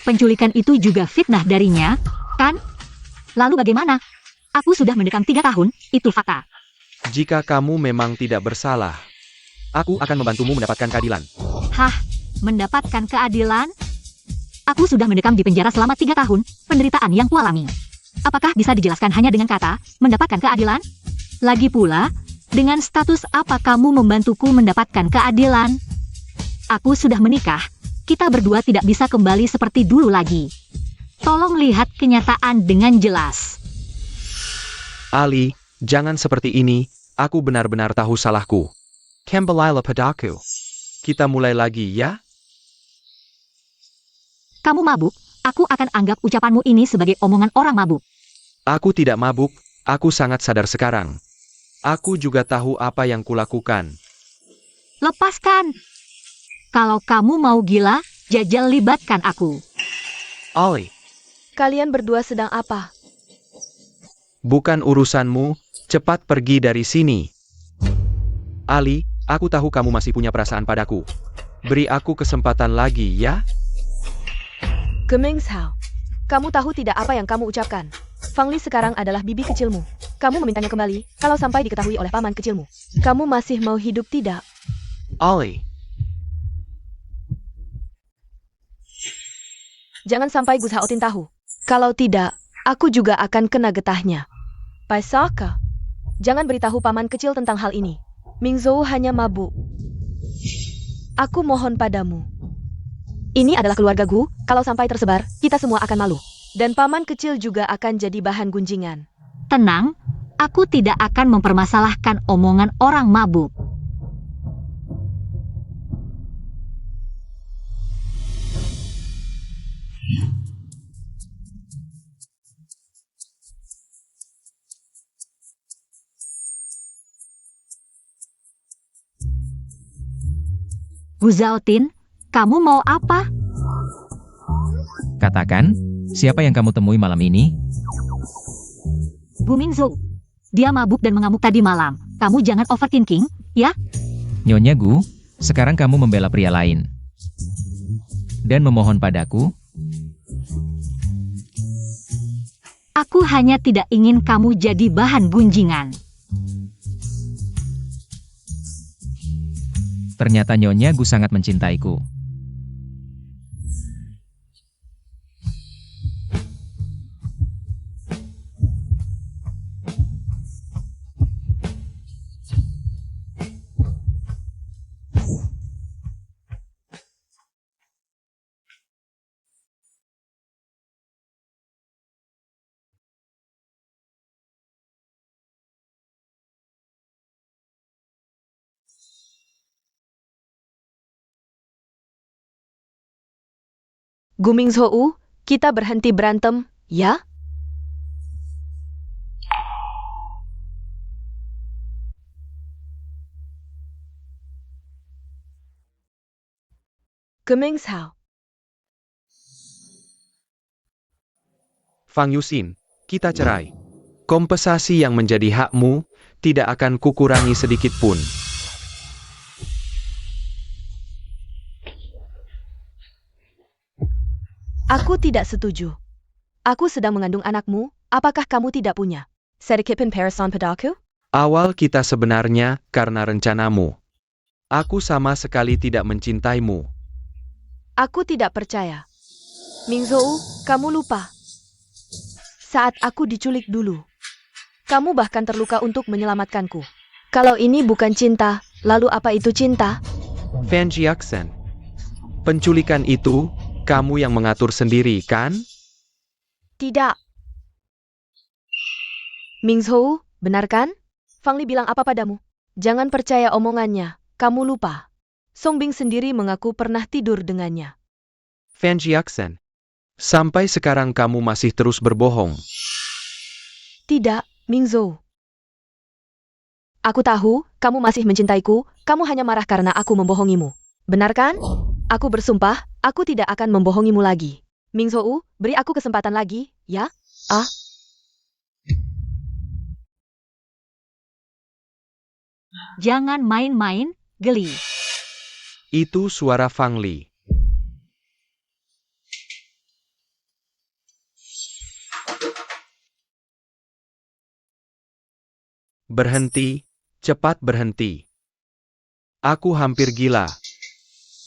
Penculikan itu juga fitnah darinya, kan? Lalu bagaimana? Aku sudah mendekam 3 tahun, itu fakta. Jika kamu memang tidak bersalah, aku akan membantumu mendapatkan keadilan. Hah, mendapatkan keadilan? Aku sudah mendekam di penjara selama 3 tahun, penderitaan yang kualami. Apakah bisa dijelaskan hanya dengan kata, mendapatkan keadilan? Lagi pula, dengan status apa kamu membantuku mendapatkan keadilan? Aku sudah menikah, kita berdua tidak bisa kembali seperti dulu lagi. Tolong lihat kenyataan dengan jelas. Ali, jangan seperti ini, aku benar-benar tahu salahku. Kembalilah padaku. Kita mulai lagi, ya? Kamu mabuk, aku akan anggap ucapanmu ini sebagai omongan orang mabuk. Aku tidak mabuk, aku sangat sadar sekarang. Aku juga tahu apa yang kulakukan. Lepaskan! Kalau kamu mau gila, jajal libatkan aku. Ali, Kalian berdua sedang apa? bukan urusanmu, cepat pergi dari sini. Ali, aku tahu kamu masih punya perasaan padaku. Beri aku kesempatan lagi ya. Gemeng Zhao, kamu tahu tidak apa yang kamu ucapkan? Fang Li sekarang adalah bibi kecilmu. Kamu memintanya kembali, kalau sampai diketahui oleh paman kecilmu. Kamu masih mau hidup tidak? Ali. Jangan sampai Gu Zhaotin tahu. Kalau tidak, aku juga akan kena getahnya. Pai Saka, jangan beritahu paman kecil tentang hal ini. Ming Zhou hanya mabuk. Aku mohon padamu. Ini adalah keluarga Gu, kalau sampai tersebar, kita semua akan malu. Dan paman kecil juga akan jadi bahan gunjingan. Tenang, aku tidak akan mempermasalahkan omongan orang mabuk. Gu Zhaotin, kamu mau apa? Katakan, siapa yang kamu temui malam ini? Gu Mingzhou. Dia mabuk dan mengamuk tadi malam. Kamu jangan overthinking, ya? Nyonya Gu, sekarang kamu membela pria lain. Dan memohon padaku, Aku hanya tidak ingin kamu jadi bahan gunjingan. ternyata Nyonya Gu sangat mencintaiku. Gu Mingzhou, kita berhenti berantem, ya? Gemingzhou. Fang Yuxin, kita cerai. Kompensasi yang menjadi hakmu tidak akan kukurangi sedikit pun. Aku tidak setuju. Aku sedang mengandung anakmu, apakah kamu tidak punya sedikit pun perasaan padaku? Awal kita sebenarnya karena rencanamu. Aku sama sekali tidak mencintaimu. Aku tidak percaya. Mingzhou, kamu lupa. Saat aku diculik dulu, kamu bahkan terluka untuk menyelamatkanku. Kalau ini bukan cinta, lalu apa itu cinta? Fan Jiaxen. Penculikan itu, kamu yang mengatur sendiri, kan? Tidak. Mingzhou, benar kan? Fang Li bilang apa padamu? Jangan percaya omongannya, kamu lupa. Song Bing sendiri mengaku pernah tidur dengannya. Fan Jiaxen. Sampai sekarang kamu masih terus berbohong. Tidak, Mingzhou. Aku tahu, kamu masih mencintaiku, kamu hanya marah karena aku membohongimu. Benar kan? Aku bersumpah, aku tidak akan membohongimu lagi. Mingzhou, beri aku kesempatan lagi, ya? Ah? Jangan main-main, geli. Itu suara Fang Li. Berhenti, cepat berhenti. Aku hampir gila.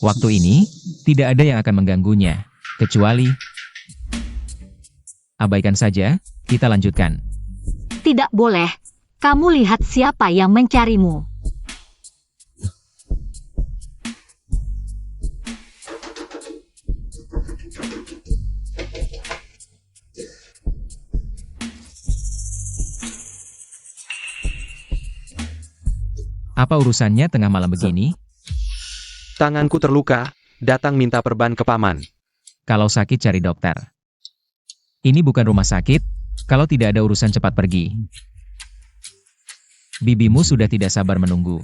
Waktu ini, tidak ada yang akan mengganggunya, kecuali... Abaikan saja, kita lanjutkan. Tidak boleh. Kamu lihat siapa yang mencarimu. Apa urusannya tengah malam begini? Tanganku terluka, datang minta perban ke paman. Kalau sakit cari dokter. Ini bukan rumah sakit, kalau tidak ada urusan cepat pergi. Bibimu sudah tidak sabar menunggu.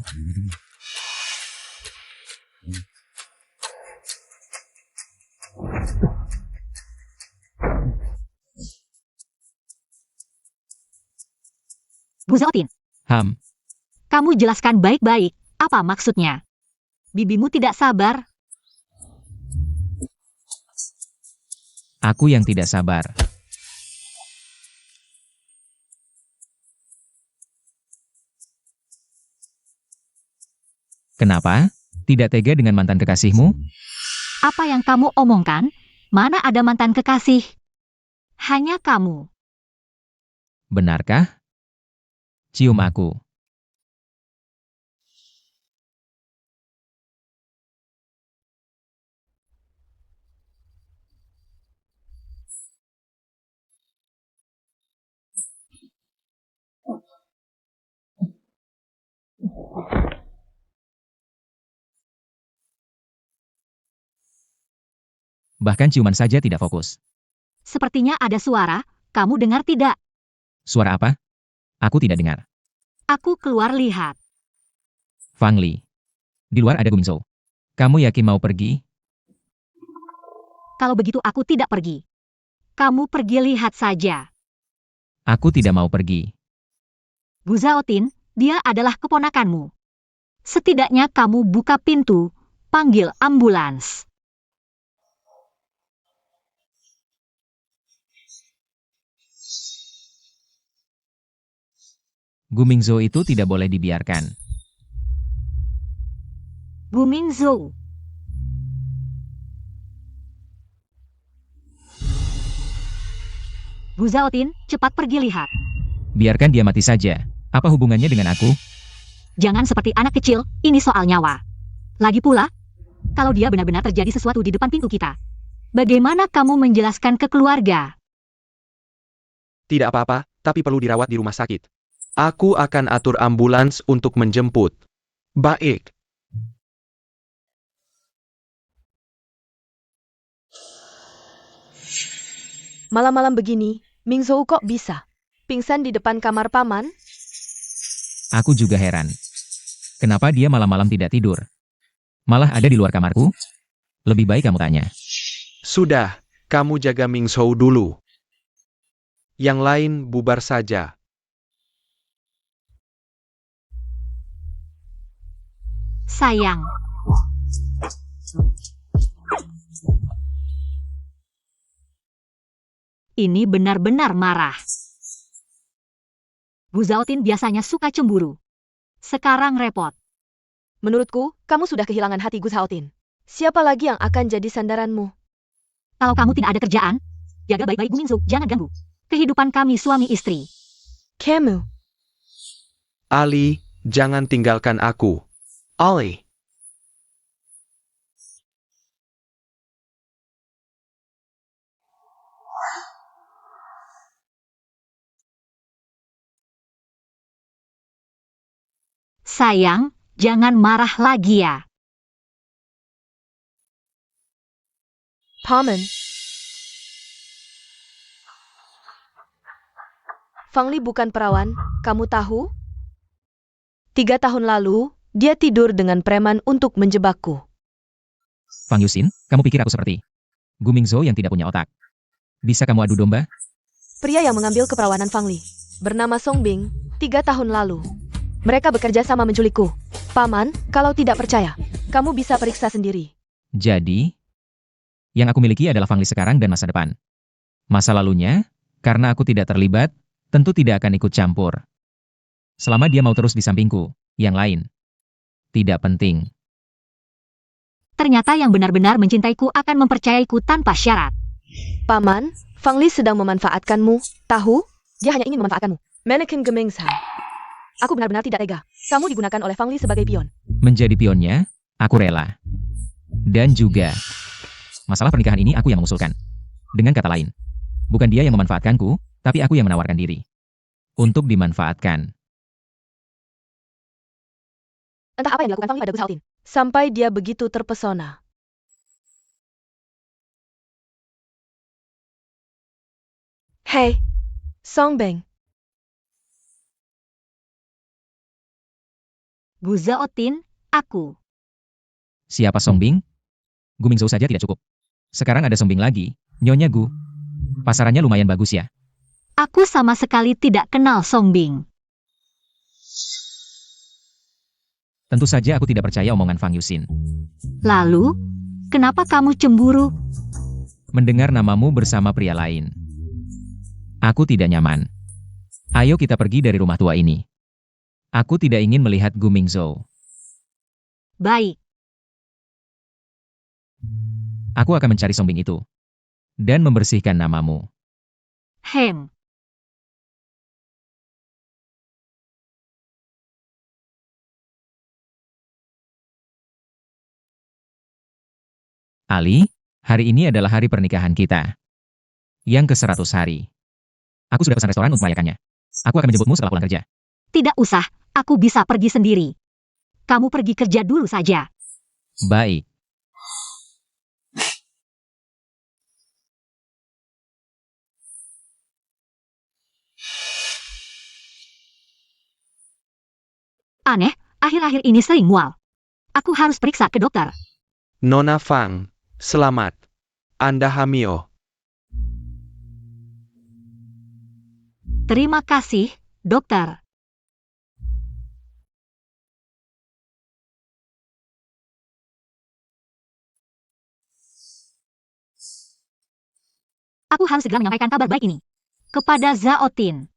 Gu Zhaotin, Ham, kamu jelaskan baik-baik, apa maksudnya? Bibimu tidak sabar, Aku yang tidak sabar. Kenapa? Tidak tega dengan mantan kekasihmu? Apa yang kamu omongkan? Mana ada mantan kekasih? Hanya kamu. Benarkah? Cium aku. Bahkan ciuman saja tidak fokus. Sepertinya ada suara, kamu dengar tidak? Suara apa? Aku tidak dengar. Aku keluar lihat. Fang Li. Di luar ada Gumingzhou. Kamu yakin mau pergi? Kalau begitu aku tidak pergi. Kamu pergi lihat saja. Aku tidak mau pergi. Gu Zhaotin, dia adalah keponakanmu. Setidaknya kamu buka pintu, panggil ambulans. Gumingzhou itu tidak boleh dibiarkan. Gu Mingzhou. Gu Zhaotin, cepat pergi lihat. Biarkan dia mati saja. Apa hubungannya dengan aku? Jangan seperti anak kecil, ini soal nyawa. Lagi pula, kalau dia benar-benar terjadi sesuatu di depan pintu kita, bagaimana kamu menjelaskan ke keluarga? Tidak apa-apa, tapi perlu dirawat di rumah sakit. Aku akan atur ambulans untuk menjemput. Baik. Malam-malam begini, Mingzhou kok bisa pingsan di depan kamar paman? Aku juga heran. Kenapa dia malam-malam tidak tidur? Malah ada di luar kamarku? Lebih baik kamu tanya. Sudah, kamu jaga Mingzhou dulu. Yang lain bubar saja. Sayang. Ini benar-benar marah. Gu Zhaotin biasanya suka cemburu. Sekarang repot. Menurutku, kamu sudah kehilangan hati Gu Zhaotin. Siapa lagi yang akan jadi sandaranmu? Kalau kamu tidak ada kerjaan, jaga baik-baik Gu Mingzhou, jangan ganggu kehidupan kami suami istri. Kamu. Ali, jangan tinggalkan aku. Ali. Sayang, jangan marah lagi ya. Paman. Fang Li bukan perawan, kamu tahu? 3 tahun lalu, dia tidur dengan preman untuk menjebakku. Fang Yuxin, kamu pikir aku seperti Gumingzhou yang tidak punya otak? Bisa kamu adu domba? Pria yang mengambil keperawanan Fang Li, bernama Song Bing, 3 tahun lalu. Mereka bekerja sama menculikku. Paman, kalau tidak percaya, kamu bisa periksa sendiri. Jadi, yang aku miliki adalah Fang Li sekarang dan masa depan. Masa lalunya, karena aku tidak terlibat, tentu tidak akan ikut campur. Selama dia mau terus di sampingku, yang lain tidak penting. Ternyata yang benar-benar mencintaiku akan mempercayaiku tanpa syarat. Paman, Fang Li sedang memanfaatkanmu, tahu? Dia hanya ingin memanfaatkanmu. Mannequin Gemingzhou. Aku benar-benar tidak tega. Kamu digunakan oleh Fang Li sebagai pion. Menjadi pionnya, aku rela. Dan juga, masalah pernikahan ini aku yang mengusulkan. Dengan kata lain, bukan dia yang memanfaatkanku, tapi aku yang menawarkan diri untuk dimanfaatkan. Entah apa yang dilakukan Fang Li pada Gu Zhaotin, sampai dia begitu terpesona. Hei, Song Bing. Gu Zhaotin, aku. Siapa Song Bing? Gumingzhou saja tidak cukup. Sekarang ada Song Bing lagi, Nyonya Gu. Pasarannya lumayan bagus ya. Aku sama sekali tidak kenal Song Bing. Tentu saja aku tidak percaya omongan Fang Yuxin. Lalu, kenapa kamu cemburu? mendengar namamu bersama pria lain. Aku tidak nyaman. Ayo kita pergi dari rumah tua ini. Aku tidak ingin melihat Gu Mingzhou. Baik. Aku akan mencari Song Bing itu. Dan membersihkan namamu. Hem. Ali, hari ini adalah hari pernikahan kita. Yang ke-100 hari. Aku sudah pesan restoran untuk merayakannya. Aku akan menjemputmu setelah pulang kerja. Tidak usah, aku bisa pergi sendiri. Kamu pergi kerja dulu saja. Baik. Aneh, akhir-akhir ini sering mual. Aku harus periksa ke dokter. Nona Fang, selamat. Anda hamil. Terima kasih, dokter. Aku harus segera menyampaikan kabar baik ini kepada Zhao Tin.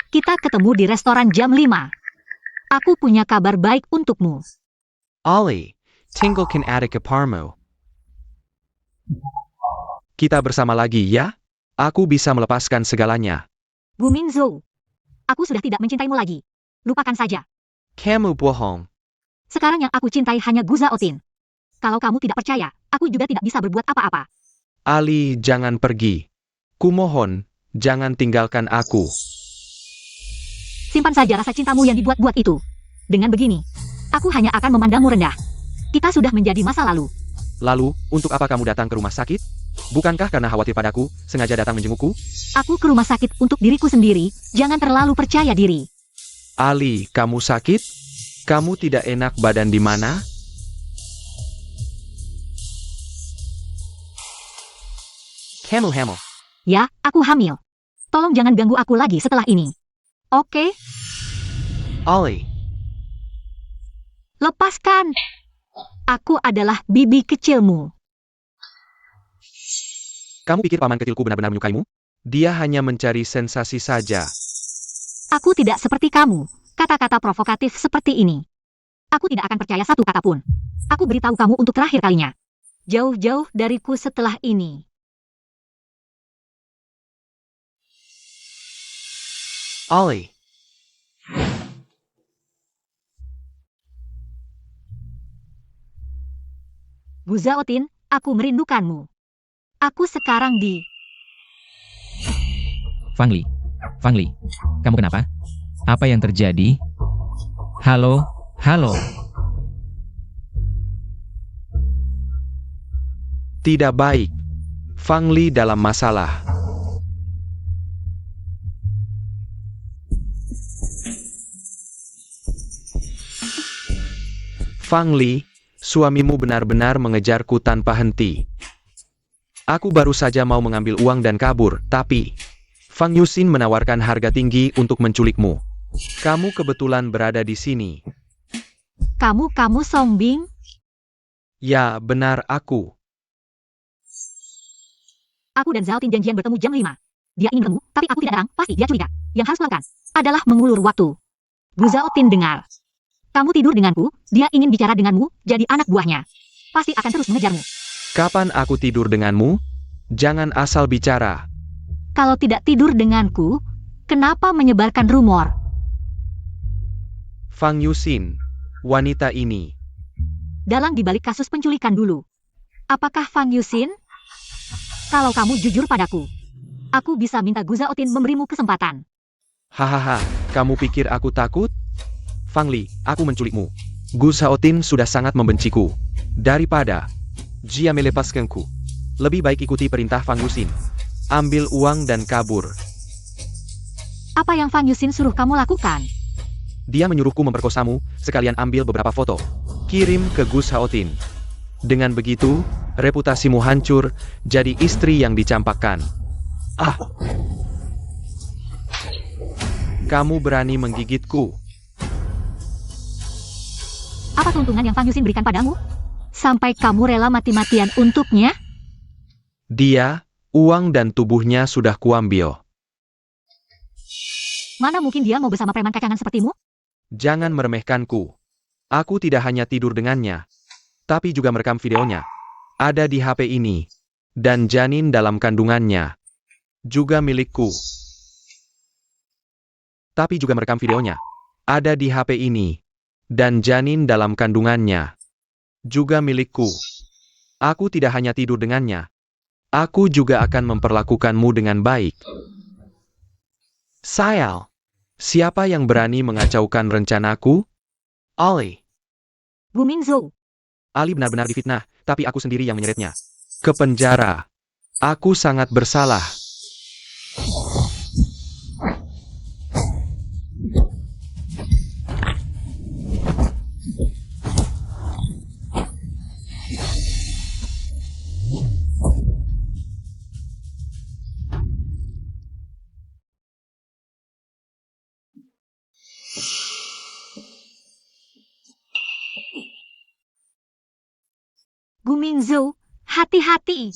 Kita ketemu di restoran jam 5. Aku punya kabar baik untukmu. Ali, tinggalkan adik Parmo. Kita bersama lagi ya? Aku bisa melepaskan segalanya. Gu Mingzhou, aku sudah tidak mencintaimu lagi. Lupakan saja. Kamu bohong. Sekarang yang aku cintai hanya Gu Zhao Tin. Kalau kamu tidak percaya, aku juga tidak bisa berbuat apa-apa. Ali, jangan pergi. Kumohon, jangan tinggalkan aku. Simpan saja rasa cintamu yang dibuat-buat itu. Dengan begini, aku hanya akan memandangmu rendah. Kita sudah menjadi masa lalu. Lalu, untuk apa kamu datang ke rumah sakit? Bukankah karena khawatir padaku, sengaja datang menjengukku? Aku ke rumah sakit untuk diriku sendiri, jangan terlalu percaya diri. Ali, kamu sakit? Kamu tidak enak badan di mana? Kamu hamil. Ya, aku hamil. Tolong jangan ganggu aku lagi setelah ini. Oke, Ali, lepaskan. Aku adalah bibi kecilmu. kamu pikir paman kecilku benar-benar menyukaimu? Dia hanya mencari sensasi saja. Aku tidak seperti kamu, kata-kata provokatif seperti ini. Aku tidak akan percaya satu kata pun. Aku beritahu kamu untuk terakhir kalinya. Jauh-jauh dariku setelah ini. Ali, Gu Zhao Tin, aku merindukanmu. Aku sekarang di... Fang Li. Fang Li. Kamu kenapa? Apa yang terjadi? Halo? Halo? tidak baik. Fang Li dalam masalah. Fang Li, suamimu benar-benar mengejarku tanpa henti. Aku baru saja mau mengambil uang dan kabur, tapi Fang Yuxin menawarkan harga tinggi untuk menculikmu. Kamu kebetulan berada di sini. Kamu Song Bing? Ya, benar aku. Aku dan Zhao Tin janjian bertemu jam 5. Dia ingin bertemu, tapi aku tidak datang, pasti dia curiga. Yang harus kulakukan adalah mengulur waktu. Gu Zhao Tin dengar. Kamu tidur denganku, dia ingin bicara denganmu, jadi anak buahnya. Pasti akan terus mengejarmu. Kapan aku tidur denganmu? Jangan asal bicara. Kalau tidak tidur denganku, kenapa menyebarkan rumor? Fang Yuxin, wanita ini. Dalang dibalik kasus penculikan dulu. Apakah Fang Yuxin? Kalau kamu jujur padaku, aku bisa minta Gu Zhao Tin memberimu kesempatan. Hahaha, kamu pikir aku takut? Fang Li, aku menculikmu. Gu Shaotin sudah sangat membenciku. Daripada dia melepaskanku, lebih baik ikuti perintah Fang Yuxin. Ambil uang dan kabur. Apa yang Fang Yuxin suruh kamu lakukan? Dia menyuruhku memperkosamu, sekalian ambil beberapa foto. Kirim ke Gu Shaotin. Dengan begitu, reputasimu hancur, jadi istri yang dicampakkan. Ah! Kamu berani menggigitku. Apa keuntungan yang Fang Yuxin berikan padamu? Sampai kamu rela mati-matian untuknya? Dia, uang dan tubuhnya sudah kuambil. Mana mungkin dia mau bersama preman kacangan sepertimu? Jangan meremehkanku. Aku tidak hanya tidur dengannya, tapi juga merekam videonya. Ada di HP ini. Dan janin dalam kandungannya. Juga milikku. Tapi juga merekam videonya. Ada di HP ini. Dan janin dalam kandungannya. Juga milikku. Aku tidak hanya tidur dengannya. Aku juga akan memperlakukanmu dengan baik. Sayal, siapa yang berani mengacaukan rencanaku? Ali. Bu Mingzhou, Ali benar-benar difitnah, tapi aku sendiri yang menyeretnya. Ke penjara. Aku sangat bersalah. Bu Mingzhou, hati-hati.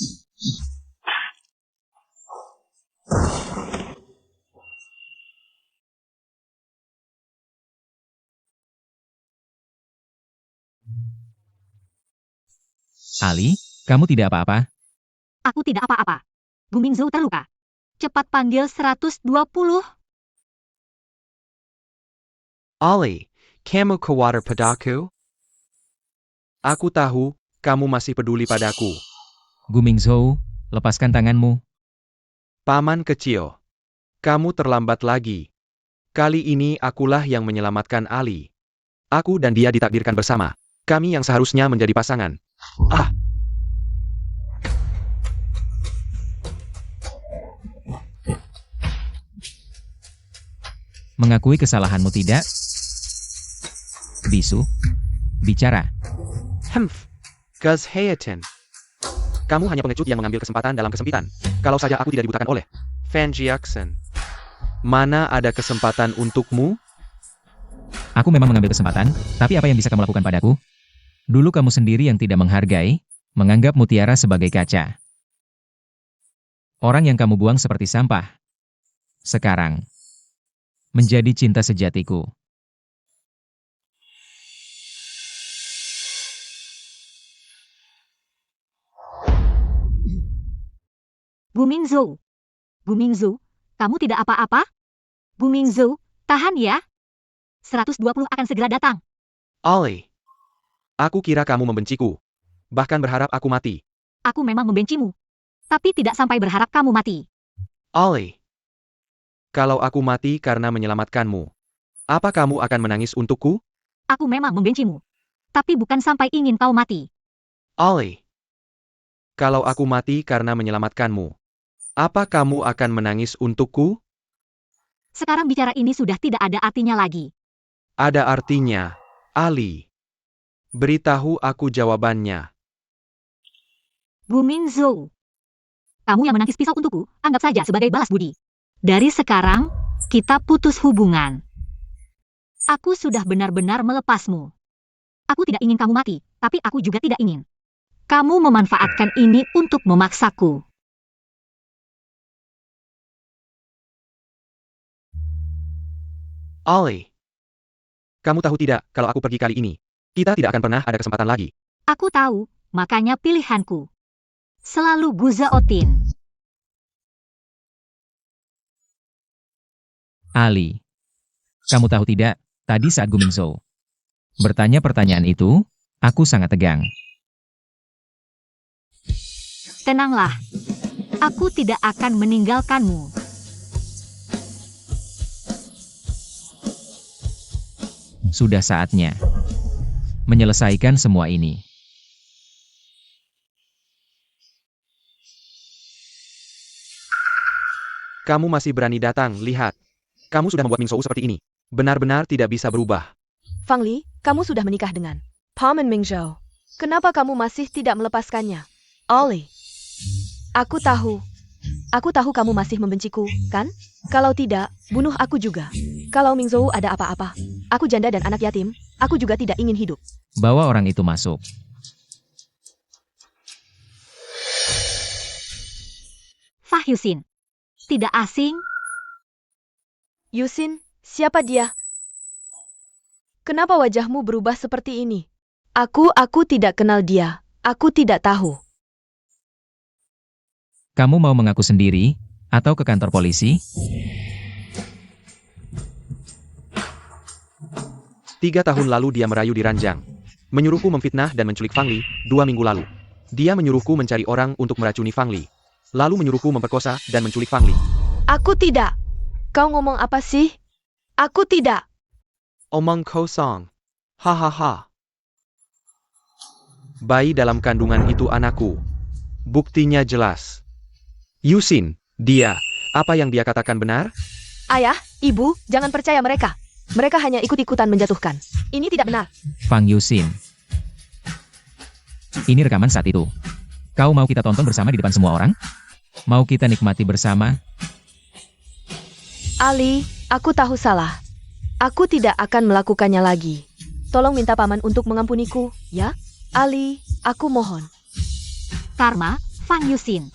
Ali, kamu tidak apa-apa? Aku tidak apa-apa. Bu Mingzhou terluka. Cepat panggil 120. Ali, kamu khawatir padaku? Aku tahu, kamu masih peduli padaku. Gu Mingzhou, lepaskan tanganmu. Paman kecil. Kamu terlambat lagi. Kali ini akulah yang menyelamatkan Ali. Aku dan dia ditakdirkan bersama. Kami yang seharusnya menjadi pasangan. Ah! Mengakui kesalahanmu tidak? Bisu, bicara. Hemph. Gus Hayatan. Kamu hanya pengecut yang mengambil kesempatan dalam kesempitan. Kalau saja aku tidak dibutakan oleh Fan Jiakson. Mana ada kesempatan untukmu? Aku memang mengambil kesempatan, tapi apa yang bisa kamu lakukan padaku? Dulu kamu sendiri yang tidak menghargai, menganggap mutiara sebagai kaca. Orang yang kamu buang seperti sampah. Sekarang, menjadi cinta sejatiku. Bu Mingzhou. Bu Mingzhou, kamu tidak apa-apa? Bu Mingzhou, tahan ya. 120 akan segera datang. Ali. Aku kira kamu membenciku. Bahkan berharap aku mati. Aku memang membencimu. Tapi tidak sampai berharap kamu mati. Ali. Kalau aku mati karena menyelamatkanmu, apa kamu akan menangis untukku? Aku memang membencimu. Tapi bukan sampai ingin kau mati. Ali. Kalau aku mati karena menyelamatkanmu, apa kamu akan menangis untukku? Sekarang bicara ini sudah tidak ada artinya lagi. Ada artinya, Ali. Beritahu aku jawabannya. Bu Mingzhou. Kamu yang menangkis pisau untukku, anggap saja sebagai balas budi. Dari sekarang, kita putus hubungan. Aku sudah benar-benar melepasmu. Aku tidak ingin kamu mati, tapi aku juga tidak ingin. Kamu memanfaatkan ini untuk memaksaku. Ali. Kamu tahu tidak, kalau aku pergi kali ini, kita tidak akan pernah ada kesempatan lagi. Aku tahu, makanya pilihanku. Selalu Guzaotin. Ali, kamu tahu tidak, tadi saat Gu Mingzhou bertanya pertanyaan itu, aku sangat tegang. Tenanglah. Aku tidak akan meninggalkanmu. Sudah saatnya menyelesaikan semua ini. Kamu masih berani datang, lihat. Kamu sudah membuat Mingzhou seperti ini. Benar-benar tidak bisa berubah. Fang Li, kamu sudah menikah dengan Paman Mingzhou. Kenapa kamu masih tidak melepaskannya? Ali. Aku tahu kamu masih membenciku, kan? Kalau tidak, bunuh aku juga. Kalau Mingzhou ada apa-apa, aku janda dan anak yatim, aku juga tidak ingin hidup. Bawa orang itu masuk. Yusin. Tidak asing? Yusin, siapa dia? Kenapa wajahmu berubah seperti ini? Aku tidak kenal dia. Aku tidak tahu. Kamu mau mengaku sendiri, atau ke kantor polisi? 3 tahun lalu dia merayu di ranjang. Menyuruhku memfitnah dan menculik Fang Li, 2 minggu lalu. Dia menyuruhku mencari orang untuk meracuni Fang Li. Lalu menyuruhku memperkosa dan menculik Fang Li. Aku tidak. Kau ngomong apa sih? Aku tidak. Omong kosong. Hahaha. Bayi dalam kandungan itu anakku. Buktinya jelas. Yusin, dia. Apa yang dia katakan benar? Ayah, ibu, jangan percaya mereka. Mereka hanya ikut-ikutan menjatuhkan. Ini tidak benar. Fang Yusin. Ini rekaman saat itu. Kau mau kita tonton bersama di depan semua orang? Mau kita nikmati bersama? Ali, aku tahu salah. Aku tidak akan melakukannya lagi. Tolong minta paman untuk mengampuniku, ya? Ali, aku mohon. Karma, Fang Yusin.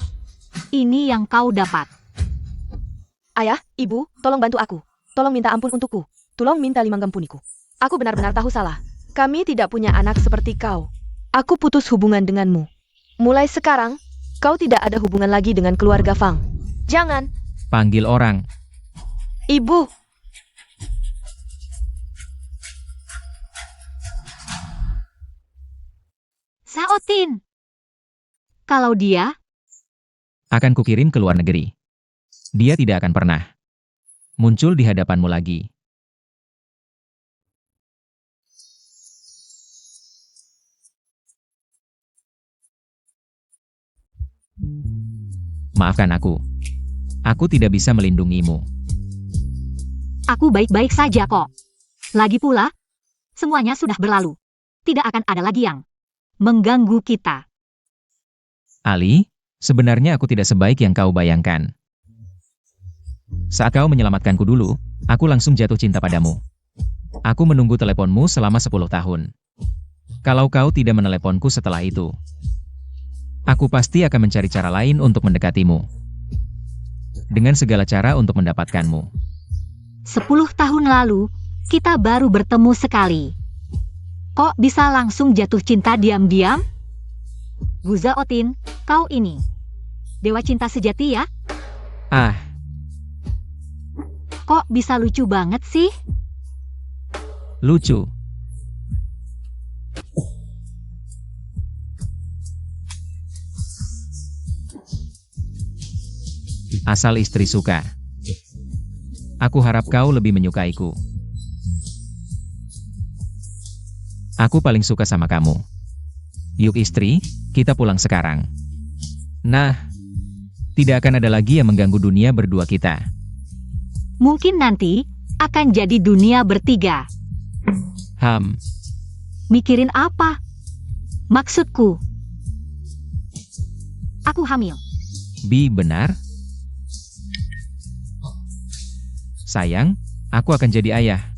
Ini yang kau dapat. Ayah, ibu, tolong bantu aku. Tolong minta ampun untukku. Tolong minta ngampuniku. Aku benar-benar tahu salah. Kami tidak punya anak seperti kau. Aku putus hubungan denganmu. Mulai sekarang, kau tidak ada hubungan lagi dengan keluarga Fang. Jangan. Panggil orang. Ibu. Saotin. Kalau dia, Akan kukirim ke luar negeri. Dia tidak akan pernah muncul di hadapanmu lagi. Maafkan aku. Aku tidak bisa melindungimu. aku baik-baik saja kok. Lagi pula, semuanya sudah berlalu. Tidak akan ada lagi yang mengganggu kita. Ali, sebenarnya aku tidak sebaik yang kau bayangkan. Saat kau menyelamatkanku dulu, aku langsung jatuh cinta padamu. Aku menunggu teleponmu selama 10 tahun. Kalau kau tidak meneleponku setelah itu, aku pasti akan mencari cara lain untuk mendekatimu. Dengan segala cara untuk mendapatkanmu. 10 tahun lalu, kita baru bertemu sekali. Kok bisa langsung jatuh cinta diam-diam? Guza Otin, kau ini dewa cinta sejati ya? Ah, Kok bisa lucu banget sih? lucu. Asal istri suka. Aku harap kau lebih menyukaiku. Aku paling suka sama kamu. Yuk istri, kita pulang sekarang. Nah, tidak akan ada lagi yang mengganggu dunia berdua kita. Mungkin nanti akan jadi dunia bertiga. Mikirin apa? Maksudku, aku hamil. Bi benar? Sayang, aku akan jadi ayah.